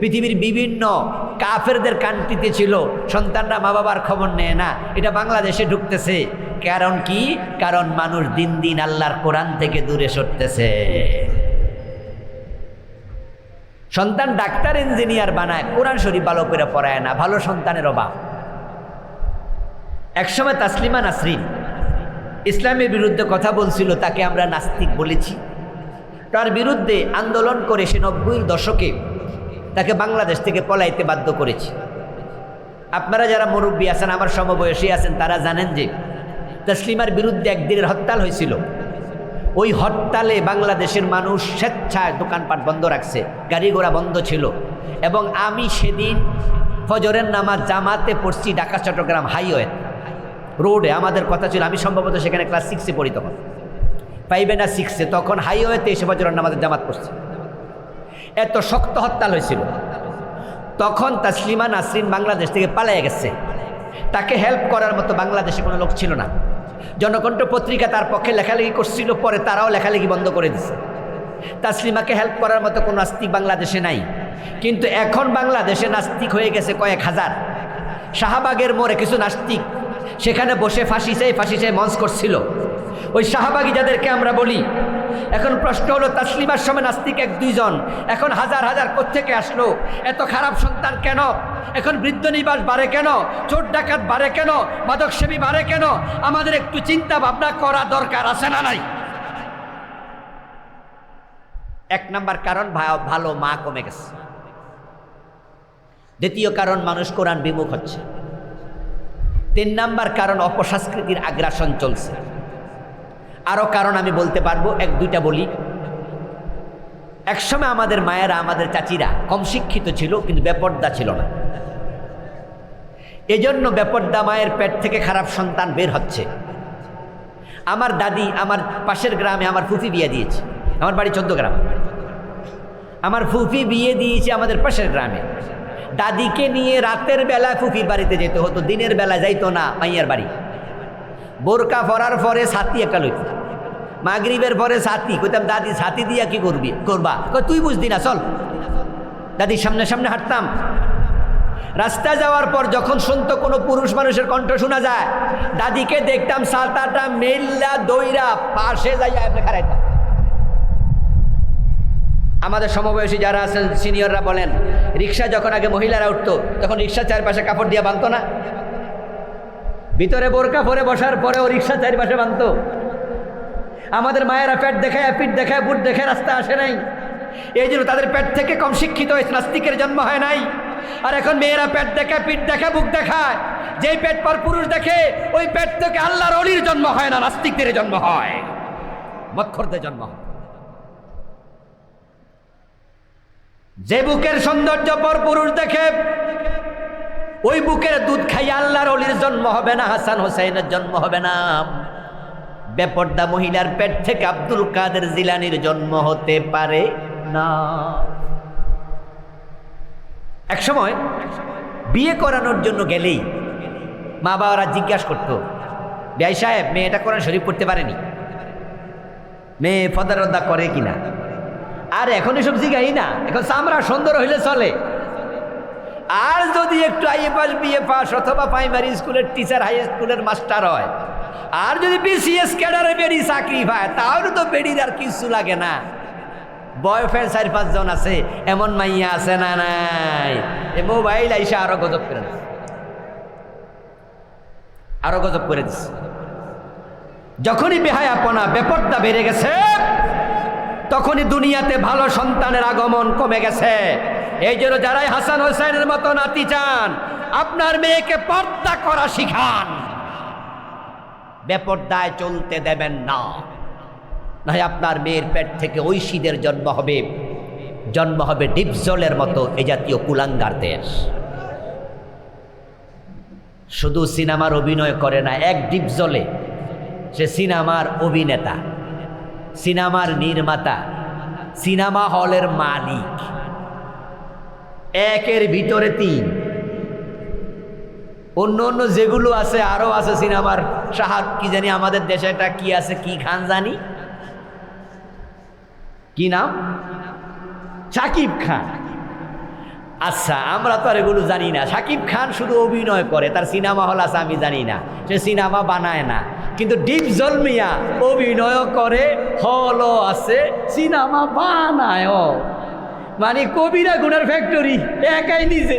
পৃথিবীর বিভিন্ন কাফেরদের কান্ট্রিতে ছিল। সন্তানরা মা বাবার খবর নেয় না, এটা বাংলাদেশে ঢুকতেছে। কারণ কি? কারণ মানুষ দিন দিন আল্লাহর কোরআন থেকে দূরে সরতেছে। সন্তান ডাক্তার ইঞ্জিনিয়ার বানায়, কোরআন শরীফ ভালো করে পড়ায় না, ভালো সন্তানের অভাব। একসময় তাসলিমা নাসরিন ইসলামের বিরুদ্ধে কথা বলছিল, তাকে আমরা নাস্তিক বলেছি। তার বিরুদ্ধে আন্দোলন করে সে 90-এর দশকে তাকে বাংলাদেশ থেকে পলাইতে বাধ্য করেছি। আপনারা যারা মুরব্বী আছেন, আমার সমবয়সী আছেন, তারা জানেন যে তাসলিমার বিরুদ্ধে একদিনের হরতাল হয়েছিল। ওই হরতালে বাংলাদেশের মানুষ স্বেচ্ছায় দোকানপাট বন্ধ রাখছে, গাড়ি ঘোড়া বন্ধ ছিল। এবং আমি সেদিন ফজরের নামাজ জামাতে পড়ছি ঢাকা চট্টগ্রাম হাইওয়ে রোডে। আমাদের কথা ছিল, আমি সম্ভবত সেখানে ক্লাস 6-এ পড়ি, তখন 5 না 6-এ, তখন হাইওয়েতে এসে ফজরের নামাজের জামাত পড়ছি। এত শক্ত হরতাল হয়েছিল। তখন তাসলিমা নাসরিন বাংলাদেশ থেকে পালিয়ে গেছে। তাকে হেল্প করার মতো বাংলাদেশে কোনো লোক ছিল না। জনকণ্ঠ পত্রিকা তার পক্ষে লেখালেখি করছিল, পরে তারাও লেখালেখি বন্ধ করে দিছে। তাসলিমাকে হেল্প করার মতো কোনো নাস্তিক বাংলাদেশে নাই। কিন্তু এখন বাংলাদেশে নাস্তিক হয়ে গেছে কয়েক হাজার। শাহবাগের মোড়ে কিছু নাস্তিক সেখানে বসে ফাঁসি চাই মঞ্চ করছিল। ওই শাহবাগী যাদেরকে আমরা বলি, এখন প্রশ্ন হলো তাসলিমার সময় নাস্তিক 1-2 জন, এখন হাজার হাজার কোত্থেকে আসলো? এত খারাপ সন্তান কেন? এখন বৃদ্ধ নিবাস বাড়ে কেন? চোর ডাকাত বাড়ে কেন? মাদকসেবী বাড়ে কেন? আমাদের একটু চিন্তা ভাবনা করা দরকার আছে না নাই? 1 নাম্বার কারণ ভালো মা কমে গেছে। দ্বিতীয় কারণ মানুষ কোরআন বিমুখ হচ্ছে। 3 নাম্বার কারণ অপসংস্কৃতির আগ্রাসন চলছে। আরো কারণ আমি বলতে পারবো, 1-2টা বলি। একসময় আমাদের মায়েরা, আমাদের চাচিরা কম শিক্ষিত ছিল, কিন্তু বেপর্দা ছিল না। এজন্য বেপর্দা মায়ের পেট থেকে খারাপ সন্তান বের হচ্ছে। আমার দাদি আমার পাশের গ্রামে আমার ফুফি বিয়ে দিয়েছে, আমার বাড়ি 14 গ্রাম। আমার ফুফি বিয়ে দিয়েছে আমাদের পাশের গ্রামে। দাদিকে নিয়ে রাতের বেলা ফুফির বাড়িতে যেতে হতো, দিনের বেলা যাইতো না মাইয়ার বাড়ি। বোরকা পরার পরে ছাতি একটা লইত, মাগরিবের পরে ছাতি। কইতাম দাদি ছাতি দিয়া কি করবা? তুই বুঝদি না, চল। দাদির সামনে সামনে হাঁটতাম। রাস্তা যাওয়ার পর যখন শুনতো কোনো পুরুষ মানুষের কণ্ঠ শোনা যায়, দাদিকে দেখতাম ছাতাটা মেল্লা দইরা পাশে যাইয়া খারাইতাম। আমাদের সমবয়সী যারা আছেন সিনিয়ররা বলেন, রিক্সা যখন আগে মহিলারা উঠতো তখন রিক্সা চারপাশে কাপড় দিয়ে বাঁধতো না? ভিতরে বোরকা পরে বসার পরেও রিক্সা চারপাশে বাঁধতো। আমাদের মায়েরা পেট দেখায়, পিঠ দেখায়, বুট দেখায় রাস্তা আসে নাই। এই জন্য তাদের পেট থেকে কম শিক্ষিত হয়েছে, নাস্তিকের জন্ম হয় নাই। আর এখন মেয়েরা পেট দেখায়, পিঠ দেখায়, বুক দেখায়। যেই পেট পর পুরুষ দেখে, ওই পেট থেকে আল্লাহর ওলির জন্ম হয় না, নাস্তিকদের জন্ম হয়, মৎখরদের জন্ম হয়। যে বুকের সৌন্দর্য পর পুরুষ দেখে, ওই বুকের দুধ খাইয়া আল্লাহর ওলির জন্ম হবে না, হাসান হোসেনের জন্ম হবে না। বেপর্দা মহিলার পেট থেকে আব্দুল কাদের জিলানির জন্ম হতে পারে না। এক সময় বিয়ে করানোর জন্য গেলেই মা বাবারা জিজ্ঞাসা করতো, ভাই সাহেব মেয়েটা কোরআন শরীফ পড়তে পারেনি, মেয়ে ফদারদা করে কিনা। আর এখন এসব জিগাই না, এখন চামড়া সুন্দর হইলে চলে। আর যদি একটু আইএ পাস, বিএ পাস, অথবা প্রাইমারি স্কুলের টিচার, হাই স্কুলের মাস্টার হয়, আর যদি বিসিএস ক্যাডারে বেড়ি চাকরি পায়, তাহলে তো বেড়ির আর কিছু লাগে না। বয়ফ্রেন্ড 4-5 জন আছে, এমন মাইয়া আছে না নাই? এ মোবাইল আইসা আরো গজব করে দিচ্ছে, আরো গজব করে দিচ্ছে। যখনই বেহায়াপনা, বেপর্দা বেড়ে গেছে, তখনই দুনিয়াতে ভালো সন্তানের আগমন কমে গেছে। এই জন্য যারাই হাসান হোসেনের মতো নাতি চান, আপনার মেয়েকে পর্দা করা শিখান, বেপর্দায় চলতে দেবেন না। নয় আপনার মেয়ের পেট থেকে ঐশীদের জন্ম হবে ডিপজলের মতো এ জাতীয় কুলাঙ্গারদের। শুধু সিনেমার অভিনয় করে না, এক ডিপজলে সে সিনেমার অভিনেতা, সিনেমার নির্মাতা, সিনেমা হলের মালিক, একের ভিতরে 3। অন্য অন্য যেগুলো আছে আরো আছে সিনেমার সাহাব, কি জানি আমাদের দেশে এটা কি আছে, কি খান জানি, কি নাম, শাকিব খান। আচ্ছা, আমরা তো আর এগুলো জানি না। শাকিব খান শুধু অভিনয় করে, তার সিনেমা হল আছে আমি জানি না, সে সিনেমা বানায় না। কিন্তু ডিপজল মিয়া অভিনয় করে, হলও আছে, সিনেমা বানায়, মানে কবিরা গুনার ফ্যাক্টরি একাই নিজে।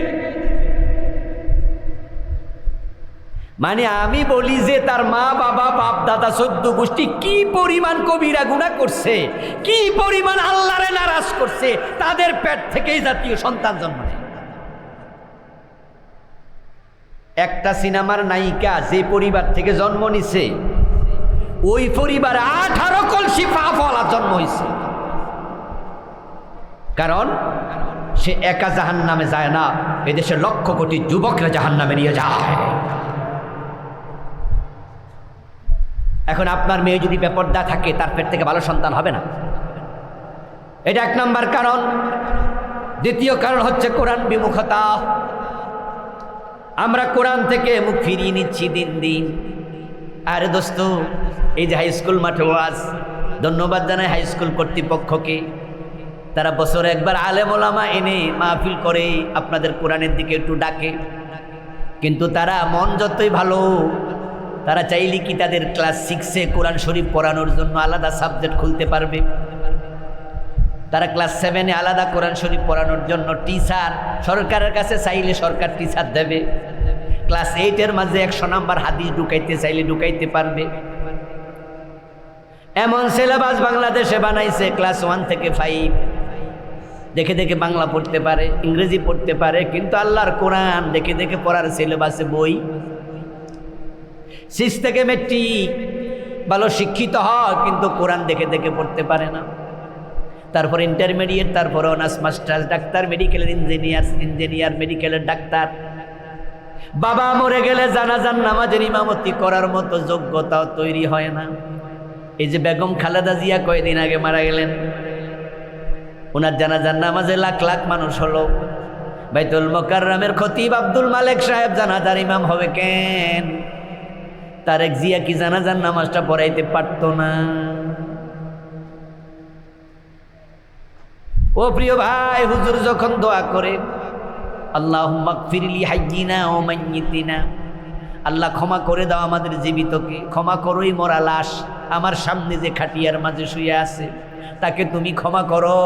মানে আমি বলি যে তার মা বাবা, বাপ দাদা, 14 গোষ্ঠী কি পরিমাণ কবিরা গুনাহ করছে, কি পরিমাণ আল্লাহরে নারাজ করছে, তাদের পেট থেকেই জাতীয় সন্তান জন্ম নেয়। একটা সিনেমার নায়িকা যে পরিবার থেকে জন্ম নিছে, ওই পরিবারে 18 কলসি পাপওয়ালা জন্ম হয়েছে। কারণ সে একা জাহান্নামে যায় না, এদেশের লক্ষ কোটি যুবকরা জাহান্নামে নিয়ে যায়। এখন আপনার মেয়ে যদি বেপর্দা থাকে, তার পেট থেকে ভালো সন্তান হবে না। এটা 1 নাম্বার কারণ। দ্বিতীয় কারণ হচ্ছে কোরআন বিমুখতা। আমরা কোরআন থেকে মুখ ফিরিয়ে নিচ্ছি দিন দিন। আরে দোস্ত, এই যে হাই স্কুল মাঠে ওয়াজ, ধন্যবাদ জানাই হাই স্কুল কর্তৃপক্ষকে। তারা বছরে একবার আলেম ওলামা এনে মাহফিল করে, আপনাদের কোরআনের দিকে একটু ডাকে। কিন্তু তারা মন যতই ভালো, তারা চাইলে কি তাদের ক্লাস 6-এ কোরআন শরীফ পড়ানোর জন্য আলাদা সাবজেক্ট খুলতে পারবে? তারা ক্লাস 7-এ আলাদা কোরআন শরীফ পড়ানোর জন্য টিচার সরকারের কাছে চাইলে সরকার টিচার দেবে। ক্লাস 8-এর মাঝে 100 নাম্বার হাদিস ঢুকাইতে চাইলে ঢুকাইতে পারবে। এমন সিলেবাস বাংলাদেশে বানাইছে, ক্লাস 1 থেকে 5 দেখে দেখে বাংলা পড়তে পারে, ইংরেজি পড়তে পারে, কিন্তু আল্লাহর কোরআন দেখে দেখে পড়ার সিলেবাসে বই। 6 থেকে মেট্রিক ভালো শিক্ষিত হয়, কিন্তু কোরআন দেখে দেখে পড়তে পারে না। তারপর ইন্টারমিডিয়েট, তারপর অনার্স মাস্টার্স, ডাক্তার, মেডিকেলের ইঞ্জিনিয়ার, মেডিকেলের ডাক্তার। বাবা মরে গেলে জানাজার নামাজের ইমামতি করার মতো যোগ্যতাও তৈরি হয় না। এই যে বেগম খালেদা জিয়া কয়েকদিন আগে মারা গেলেন, ওনার জানাজার নামাজে লাখ লাখ মানুষ হলো। বাইতুল মোকাররমের খতিব আব্দুল মালেক সাহেব জানাজার ইমাম হবে কেন? তারেক জিয়া কি জানাজার নামাজটা পড়াইতে পারতো না? ও প্রিয় ভাই, হুজুর যখন দোয়া করে আল্লাহুম্মা গফিরলি হাইয়িনা ওয়া মাইয়িতিনা, আল্লাহ ক্ষমা করে দাও আমাদের জীবিতকে, ক্ষমা করোই মরা লাশ, আমার সামনে যে খাটিয়ার মাঝে শুয়ে আছে তাকে তুমি ক্ষমা করো।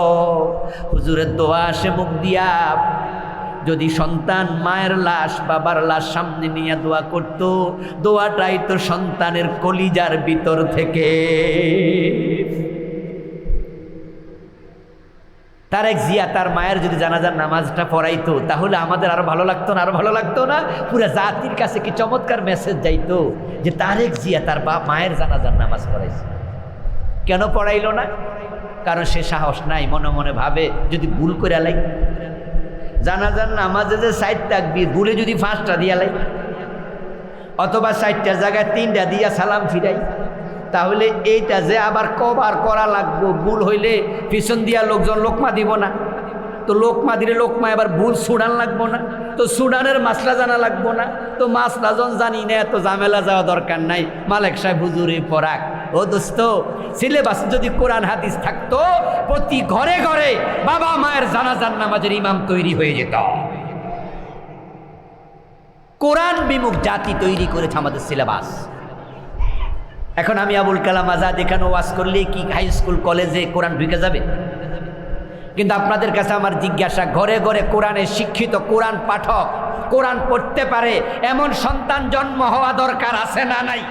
হুজুরের দোয়া আসে মুখ দিয়া। যদি সন্তান মায়ের লাশ, বাবার লাশ সামনে নিয়ে দোয়া করত, দোয়াটাই তো সন্তানের কলিজার ভিতর থেকে। তারেক জিয়া তার মায়ের যদি জানাজার নামাজটা পড়াইতো, তাহলে আমাদের আরো ভালো লাগতো না? আরো ভালো লাগতো না? পুরো জাতির কাছে কি চমৎকার মেসেজ যাইতো যে তারেক জিয়া তার মায়ের জানাজার নামাজ পড়াইছে। কেন পড়াইলো না? কারণ সে সাহস নাই, মনে মনে ভাবে যদি ভুল করে লাই, জানাজার নামাজে যে 4 তাকবীর ভুলে যদি 5টা দিয়া লাই, অথবা 4টার জায়গায় 3টা দিয়া সালাম ফিরাই, তাহলে এইটা যে আবার কবার করা লাগবো, ভুল হইলে পিছন দিয়া লোকজন লোকমা দিব না, তো লোকমা দিলে লোকমা এবার ভুল সুডান লাগবো না, তো সুডানের মাসলা জানা লাগবো না, তো মাসলা জন জানি না, এত ঝামেলা যাওয়া দরকার নাই, মালেক সাহেব হুজুরে পড়াক। ও দোস্ত, সিলেবাস যদি কোরআন হাদিস থাকতো, প্রতি ঘরে ঘরে বাবা মায়ের জানাজার নামাজের ইমাম তৈরি হয়ে যেত। কোরআন বিমুখ জাতি তৈরি করেছে আমাদের সিলেবাস। এখন আমি আবুল কালাম আজাদ এখানে ওয়াজ করলে কি হাই স্কুল কলেজে কোরআন ঢুকে যাবে? কিন্তু আপনাদের কাছে আমার জিজ্ঞাসা, ঘরে ঘরে কোরআনের শিক্ষিত, কোরআন পাঠক, কোরআন পড়তে পারে এমন সন্তান জন্ম হওয়া দরকার আছে না নাই?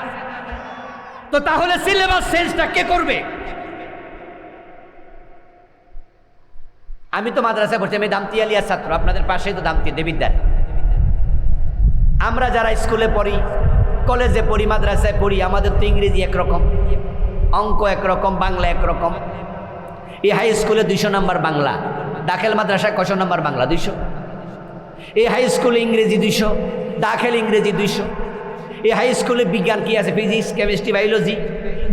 তো তাহলে সিলেবাস চেঞ্জটা কে করবে? আমি তো মাদ্রাসায় পড়ছি, আমি দামতি আলিয়ার ছাত্র, আপনাদের পাশেই তো দামতি দেবিদ্যার। আমরা যারা স্কুলে পড়ি, কলেজে পড়ি, মাদ্রাসায় পড়ি, আমাদের তো ইংরেজি একরকম, অঙ্ক একরকম, বাংলা একরকম। এই হাই স্কুলে 200 নাম্বার বাংলা, দাখিল মাদ্রাসায় কত নাম্বার বাংলা? 200। এই হাই স্কুলে ইংরেজি 200, দাখিল ইংরেজি 200। এই হাই স্কুলে বিজ্ঞান কি আছে? Physics, chemistry, biology.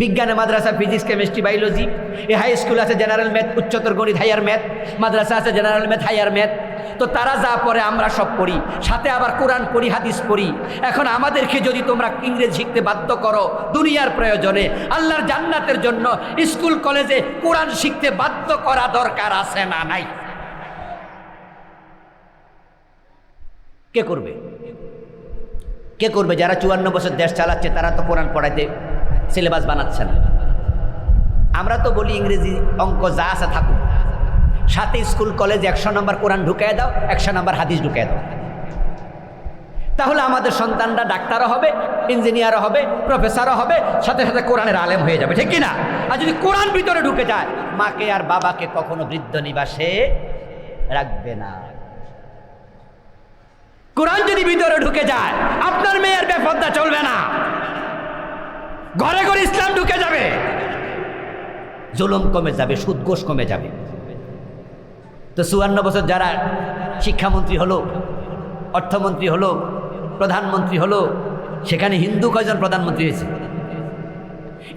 বিজ্ঞানে মাদ্রাসা ফিজিক্স, কেমিস্ট্রি, বায়োলজি। এই হাই স্কুল আছে জেনারেল ম্যাথ, উচ্চতর গণিত, হায়ার ম্যাথ। মাদ্রাসা আছে জেনারেল ম্যাথ, হায়ার ম্যাথ। তো তারা যা পড়ে আমরা সব পড়ি, সাথে আবার কোরআন পড়ি, হাদিস পড়ি। এখন আমাদেরকে যদি তোমরা ইংরেজি শিখতে বাধ্য করো দুনিয়ার প্রয়োজনে, আল্লাহর জান্নাতের জন্য স্কুল কলেজে কোরআন শিখতে বাধ্য করা দরকার আছে না নাই? কে করবে? কে করবে? যারা 54 বছর দেশ চালাচ্ছে তারা তো কোরআন পড়াইতে সিলেবাস বানাচ্ছে না। আমরা তো বলি ইংরেজি, অঙ্ক যা আছে থাকুক, সাথে স্কুল কলেজে 100 নম্বর কোরআন ঢুকাই দাও, 100 নম্বর হাদিস ঢুকাই দাও। তাহলে আমাদের সন্তানরা ডাক্তারও হবে, ইঞ্জিনিয়ারও হবে, প্রফেসরও হবে, সাথে সাথে কোরআনের আলেম হয়ে যাবে, ঠিক কি না? আর যদি কোরআন ভিতরে ঢুকে যায়, মাকে আর বাবাকে কখনো বৃদ্ধ নিবাসে রাখবে না। কোরআন যদি ভিতরে ঢুকে যায়, আপনার মেয়ের বেপরদা চলবে না, ঘরে ঘরে ইসলাম ঢুকে যাবে, জুলুম কমে যাবে, সুদঘোষ কমে যাবে। তো 54 বছর যারা শিক্ষামন্ত্রী হলো, অর্থমন্ত্রী হলো, প্রধানমন্ত্রী হলো, সেখানে হিন্দু কয়জন প্রধানমন্ত্রী হয়েছে?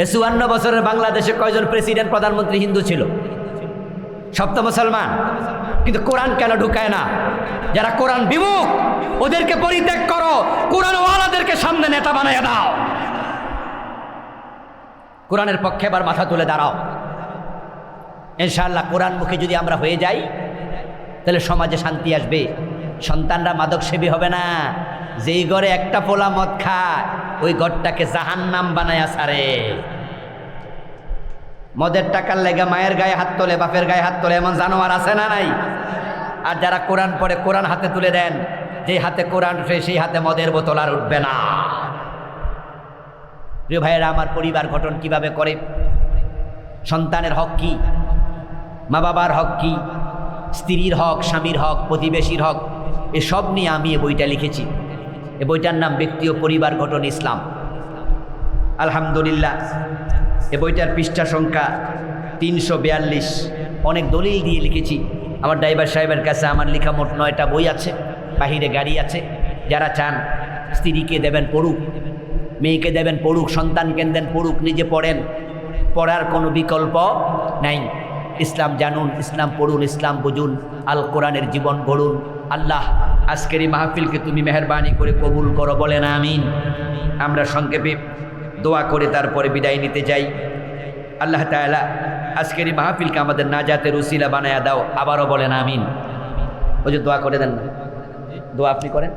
এ 54 বছরের বাংলাদেশে কয়জন প্রেসিডেন্ট, প্রধানমন্ত্রী হিন্দু ছিল? সব তো মুসলমান। কিন্তু কোরআন কেন ঢুকায় না? যারা কোরআন বিমুখ ওদেরকে পরিত্যাগ করো, কোরআনওয়ালাদেরকে সামনে নেতা বানায় দাও। কোরআনের পক্ষে এবার মাথা তুলে দাঁড়াও। ইনশাআল্লাহ কোরআনমুখী যদি আমরা হয়ে যাই, তাহলে সমাজে শান্তি আসবে, সন্তানরা মাদক সেবী হবে না, যেই ঘরে একটা পোলা মদ খায় ওই ঘরটাকে জাহান্নাম বানায়া সারে। মদের টাকার লেগে মায়ের গায়ে হাত তোলে, বাপের গায়ে হাত তোলে, এমন জানোয়ার আছে না নাই? আর যারা কোরআন পড়ে কোরআন হাতে তুলে দেন, যেই হাতে কোরআন উঠে সেই হাতে মদের বোতল আর উঠবে না। প্রিয় ভাইয়েরা, আমার পরিবার গঠন কিভাবে করে, সন্তানের হক কি, মা বাবার হক কি, স্ত্রীর হক, স্বামীর হক, প্রতিবেশীর হক, এসব নিয়ে আমি এই বইটা লিখেছি। এই বইটার নাম ব্যক্তি ও পরিবার গঠন ইসলাম। আলহামদুলিল্লাহ, এই বইটার পৃষ্ঠা সংখ্যা 342। অনেক দলিল দিয়ে লিখেছি। আমার ড্রাইভার সাহেবের কাছে আমার লেখা মোট 9টা বই আছে, বাহিরে গাড়ি আছে। যারা চান স্ত্রীকে দেবেন পড়ুক, মেয়েকে দেবেন পড়ুক, সন্তানকে দেন পড়ুক, নিজে পড়েন, পড়ার কোনো বিকল্প নাই। ইসলাম জানুন, ইসলাম পড়ুন, ইসলাম বুঝুন, আল কোরআনের জীবন গড়ুন। আল্লাহ আজকের এই মাহফিলকে তুমি মেহেরবানি করে কবুল করো, বলেন আমিন। আমরা সংক্ষেপে দোয়া করে তারপরে বিদায় নিতে যাই। আল্লাহ তাআলা আজকের এই মাহফিলকে আমাদের নাজাতের উসিলা বানায়া দাও, আবারও বলেন আমিন। ওই যে দোয়া করে দেন না, দোয়া আপনি করেন।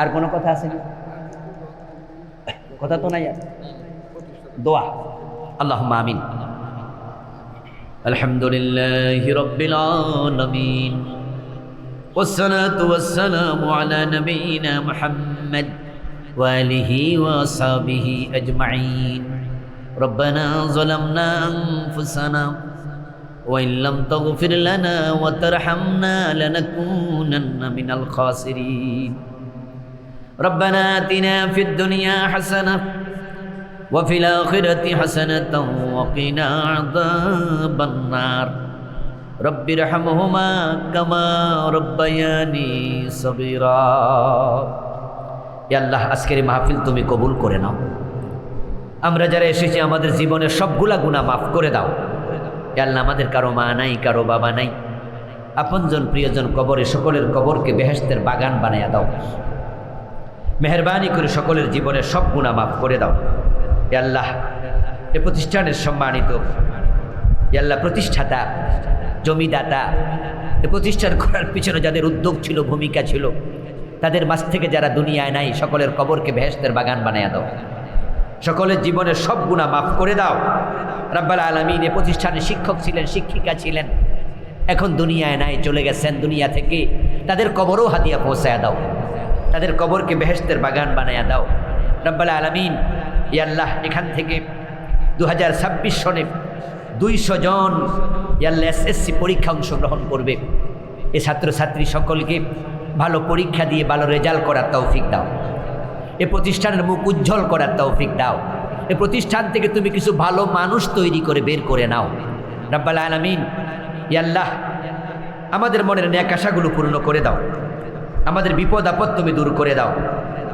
আর কোনো কথা আছে না? কথা তো নাই আর, দোয়া। আল্লাহুম্মা আমিন। আলহামদুলিল্লাহি রাব্বিল আলামিন, ওয়াসসালাতু ওয়াসসালামু আলা নাবিয়িনা মুহাম্মদ ওয়া আলিহি ওয়া আসহাবিহি আজমাইন। রব্বানা যালামনা আনফুসানা ওয়া ইন লাম তাগফির লানা ওয়া তারহামনা লানাকুনান্না মিনাল খাসিরিন। রব্বানা আতিনা ফিদ দুনিয়া হাসানাহ وفي الآخرة حسنة وقنا عذاب النار رب ارحمهما كما ربياني صغيرا। ইয়া আল্লাহ, আজকের মাহফিল তুমি কবুল করে নাও। আমরা যারা এসেছি আমাদের জীবনের সবগুলা গুনাহ মাফ করে দাও। ইয়া আল্লাহ, আমাদের কারো মা নাই, কারো বাবা নাই, আপনজন প্রিয়জন কবরে, সকলের কবরকে বেহেশতের বাগান বানায়া দাও। মেহেরবানি করে সকলের জীবনের সব গুনাহ মাফ করে দাও। ইয়া আল্লাহ, এ প্রতিষ্ঠানের সম্মানিত ইয়া আল্লাহ প্রতিষ্ঠাতা, জমিদাতা, এ প্রতিষ্ঠান করার পিছনে যাদের উদ্যোগ ছিল, ভূমিকা ছিল, তাদের মাঝ থেকে যারা দুনিয়ায় নাই, সকলের কবরকে বেহেশতের বাগান বানায়া দাও। সকলের জীবনের সব গুনাহ মাফ করে দাও। রাব্বাল আলামিন, এ প্রতিষ্ঠানের শিক্ষক ছিলেন, শিক্ষিকা ছিলেন, এখন দুনিয়ায় নাই, চলে গেছেন দুনিয়া থেকে, তাদের কবরও হাদিয়া পৌঁছায়া দাও। তাদের কবরকে বেহেশতের বাগান বানায়া দাও। রাব্বাল আলামিন, ইয়া আল্লাহ, এখান থেকে 2026 সনে 200 জন ইয়া আল্লাহ এসএসসি পরীক্ষা অংশগ্রহণ করবে। এই ছাত্রছাত্রী সকলকে ভালো পরীক্ষা দিয়ে ভালো রেজাল্ট করার তৌফিক দাও। এ প্রতিষ্ঠানের মুখ উজ্জ্বল করার তৌফিক দাও। এ প্রতিষ্ঠান থেকে তুমি কিছু ভালো মানুষ তৈরি করে বের করে নাও। রাব্বাল আলামিন, ইয়া আল্লাহ, আমাদের মনের নেক আশাগুলো পূর্ণ করে দাও। আমাদের বিপদ আপদ তুমি দূর করে দাও।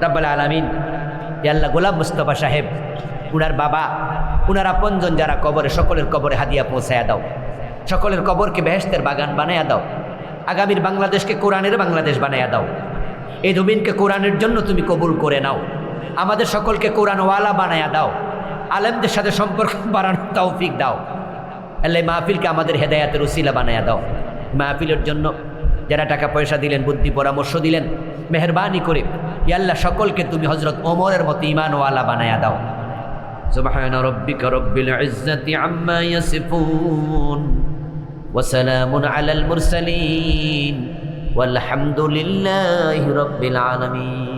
রাব্বাল আলামিন, ইয়া আল্লাহ, গোলাম মুস্তাফা সাহেব, উনার বাবা, উনার আপনজন যারা কবরে, সকলের কবরে হাদিয়া পৌঁছায়া দাও। সকলের কবরকে বেহেশতের বাগান বানায়া দাও। আগামীর বাংলাদেশকে কোরআনের বাংলাদেশ বানায়া দাও। এই জমিনকে কোরআনের জন্য তুমি কবুল করে নাও। আমাদের সকলকে কোরআনওয়ালা বানায়া দাও। আলেমদের সাথে সম্পর্ক বাড়ানোর তৌফিক দাও। আল্লাহ, মাহফিলকে আমাদের হেদায়াতের উসিলা বানায়া দাও। মাহফিলের জন্য যারা টাকা পয়সা দিলেন, বুদ্ধি পরামর্শ দিলেন, মেহেরবানি করে ইয়া আল্লাহ সকলকে তুমি হযরত ওমরের মতো ঈমানওয়ালা বানায়া দাও। সুবহানা রাব্বিকা রাব্বিল ইজ্জাতি আম্মা ইয়াসিফুন ওয়া সালামুন আলাল মুরসালিন ওয়ালহামদুলিল্লাহি রাব্বিল আলামিন।